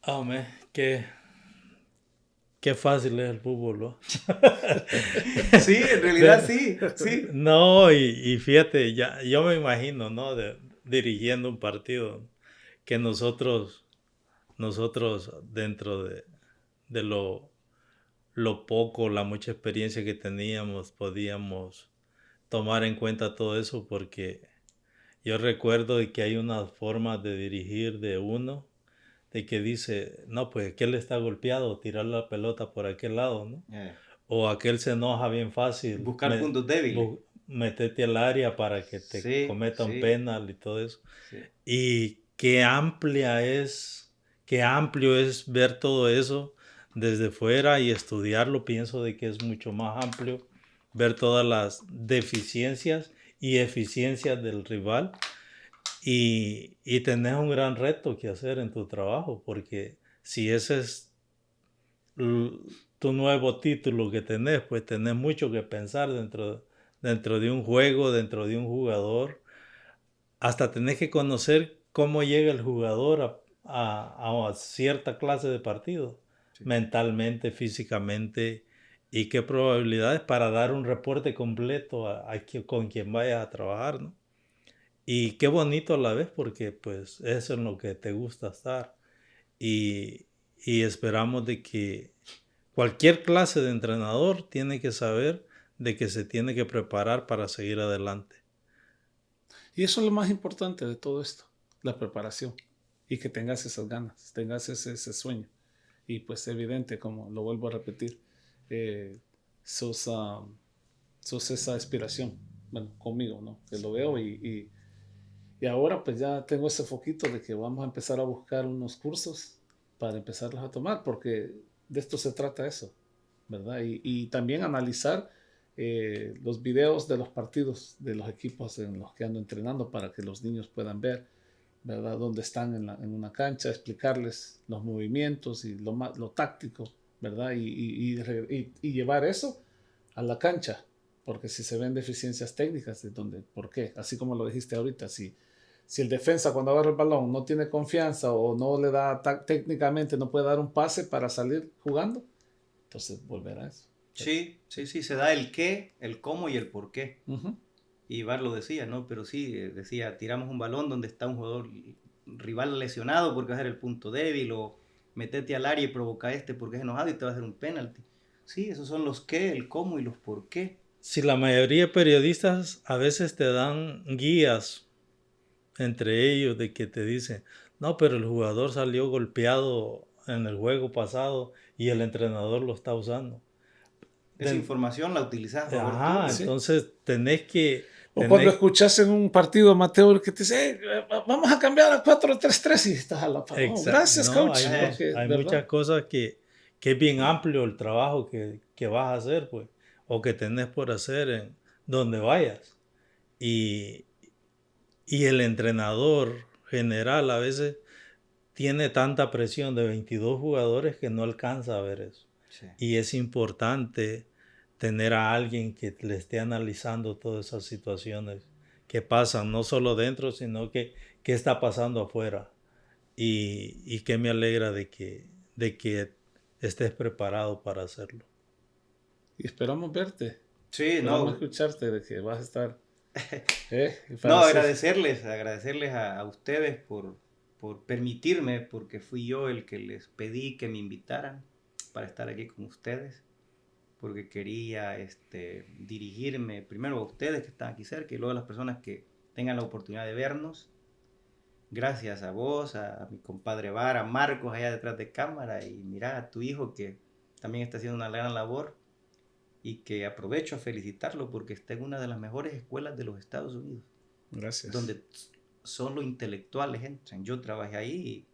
Hombre, qué fácil es el fútbol, ¿no? Sí, en realidad sí, sí. No, y fíjate, yo me imagino, ¿no? Dirigiendo un partido, que nosotros dentro de lo poco, la mucha experiencia que teníamos, podíamos tomar en cuenta todo eso, porque yo recuerdo de que hay unas formas de dirigir de uno, de que dice, no, pues aquel está golpeado, tirar la pelota por aquel lado, ¿no? O aquel se enoja bien fácil. Buscar puntos débiles. Metete al área para que te cometa un penal y todo eso. Sí. Y qué amplio es ver todo eso desde fuera y estudiarlo. Pienso de que es mucho más amplio ver todas las deficiencias y eficiencias del rival. Y tenés un gran reto que hacer en tu trabajo, porque si ese es tu nuevo título que tenés, pues tenés mucho que pensar dentro de un juego, dentro de un jugador. Hasta tenés que conocer cómo llega el jugador a cierta clase de partido, sí, mentalmente, físicamente, y qué probabilidades para dar un reporte completo con quien vayas a trabajar, ¿no? Y qué bonito a la vez, porque pues eso es lo que te gusta estar. Y esperamos de que cualquier clase de entrenador tiene que saber de que se tiene que preparar para seguir adelante. Y eso es lo más importante de todo esto, la preparación. Y que tengas esas ganas, tengas ese sueño. Y pues evidente, como lo vuelvo a repetir, sos esa aspiración. Bueno, conmigo, ¿no? Que lo veo y ahora pues ya tengo ese foquito de que vamos a empezar a buscar unos cursos para empezarlos a tomar, porque de esto se trata eso, ¿verdad? Y también analizar los videos de los partidos de los equipos en los que ando entrenando para que los niños puedan ver, ¿verdad? Dónde están en una cancha, explicarles los movimientos y lo táctico, ¿verdad? Y llevar eso a la cancha, porque si se ven deficiencias técnicas, ¿por qué? Así como lo dijiste ahorita, si el defensa cuando agarra el balón no tiene confianza o no le da técnicamente, no puede dar un pase para salir jugando, entonces volverá a eso. Sí, se da el qué, el cómo y el por qué. Uh-huh. Y Bar lo decía, ¿no? Pero sí, decía, tiramos un balón donde está un jugador rival lesionado porque va a ser el punto débil, o metete al área y provoca porque es enojado y te va a hacer un penalti. Sí, esos son los qué, el cómo y los por qué. Si la mayoría de periodistas a veces te dan guías entre ellos de que te dicen, no, pero el jugador salió golpeado en el juego pasado y el entrenador lo está usando. Esa información la utilizas a favor tuyo. ¿Sí? Entonces tenés que... O cuando escuchas en un partido amateur que te dice, vamos a cambiar a 4-3-3 y estás a la par. Oh, gracias, coach. Hay muchas cosas que es bien amplio el trabajo que vas a hacer, pues, o que tenés por hacer en donde vayas. Y el entrenador general a veces tiene tanta presión de 22 jugadores que no alcanza a ver eso. Sí. Y es importante tener a alguien que le esté analizando todas esas situaciones que pasan, no solo dentro, sino que qué está pasando afuera. Y que me alegra de que estés preparado para hacerlo. Y esperamos verte. Sí, esperamos escucharte de que vas a estar... no, agradecerles a ustedes por permitirme, porque fui yo el que les pedí que me invitaran para estar aquí con ustedes, porque quería dirigirme primero a ustedes que están aquí cerca y luego a las personas que tengan la oportunidad de vernos, gracias a vos, a mi compadre Vara, a Marcos allá detrás de cámara, y mira a tu hijo que también está haciendo una gran labor, y que aprovecho a felicitarlo porque está en una de las mejores escuelas de los Estados Unidos, Gracias. donde solo intelectuales entran. Yo trabajé ahí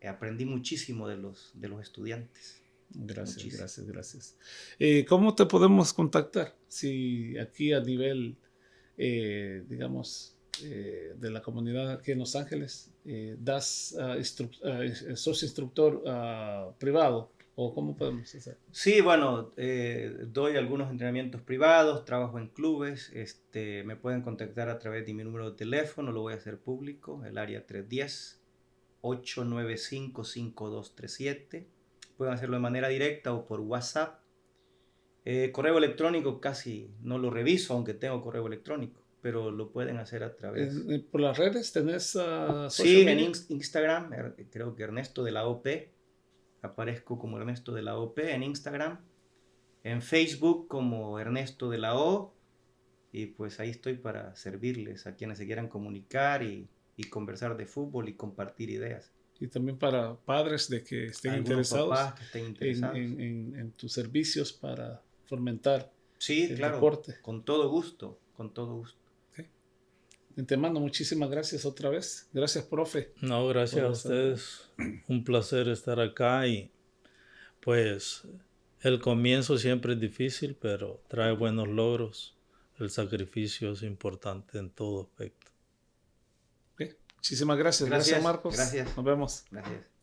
y aprendí muchísimo de los estudiantes. Gracias, Muchísimo. gracias, gracias. ¿Cómo te podemos contactar? Si aquí a nivel, digamos, de la comunidad aquí en Los Ángeles, sos instructor privado, o cómo podemos hacer? Sí, bueno, doy algunos entrenamientos privados, trabajo en clubes, me pueden contactar a través de mi número de teléfono, lo voy a hacer público, el área 310-895-5237. Pueden hacerlo de manera directa o por WhatsApp. Correo electrónico casi no lo reviso, aunque tengo correo electrónico, pero lo pueden hacer a través. ¿Por las redes tenés Sí, social en media? Instagram, creo que Ernesto de la OP. Aparezco como Ernesto de la OP en Instagram. En Facebook como Ernesto de la O. Y pues ahí estoy para servirles a quienes se quieran comunicar y conversar de fútbol y compartir ideas. Y también para padres de que estén Algunos interesados, papás que estén interesados. en tus servicios para fomentar Sí, el claro, deporte. con todo gusto, con todo gusto. Okay. De antemano, muchísimas gracias otra vez. Gracias, profe. No, gracias a ustedes. Un placer estar acá y pues el comienzo siempre es difícil, pero trae buenos logros. El sacrificio es importante en todo aspecto. Okay. Muchísimas gracias. Gracias, Marcos. Gracias. Nos vemos. Gracias.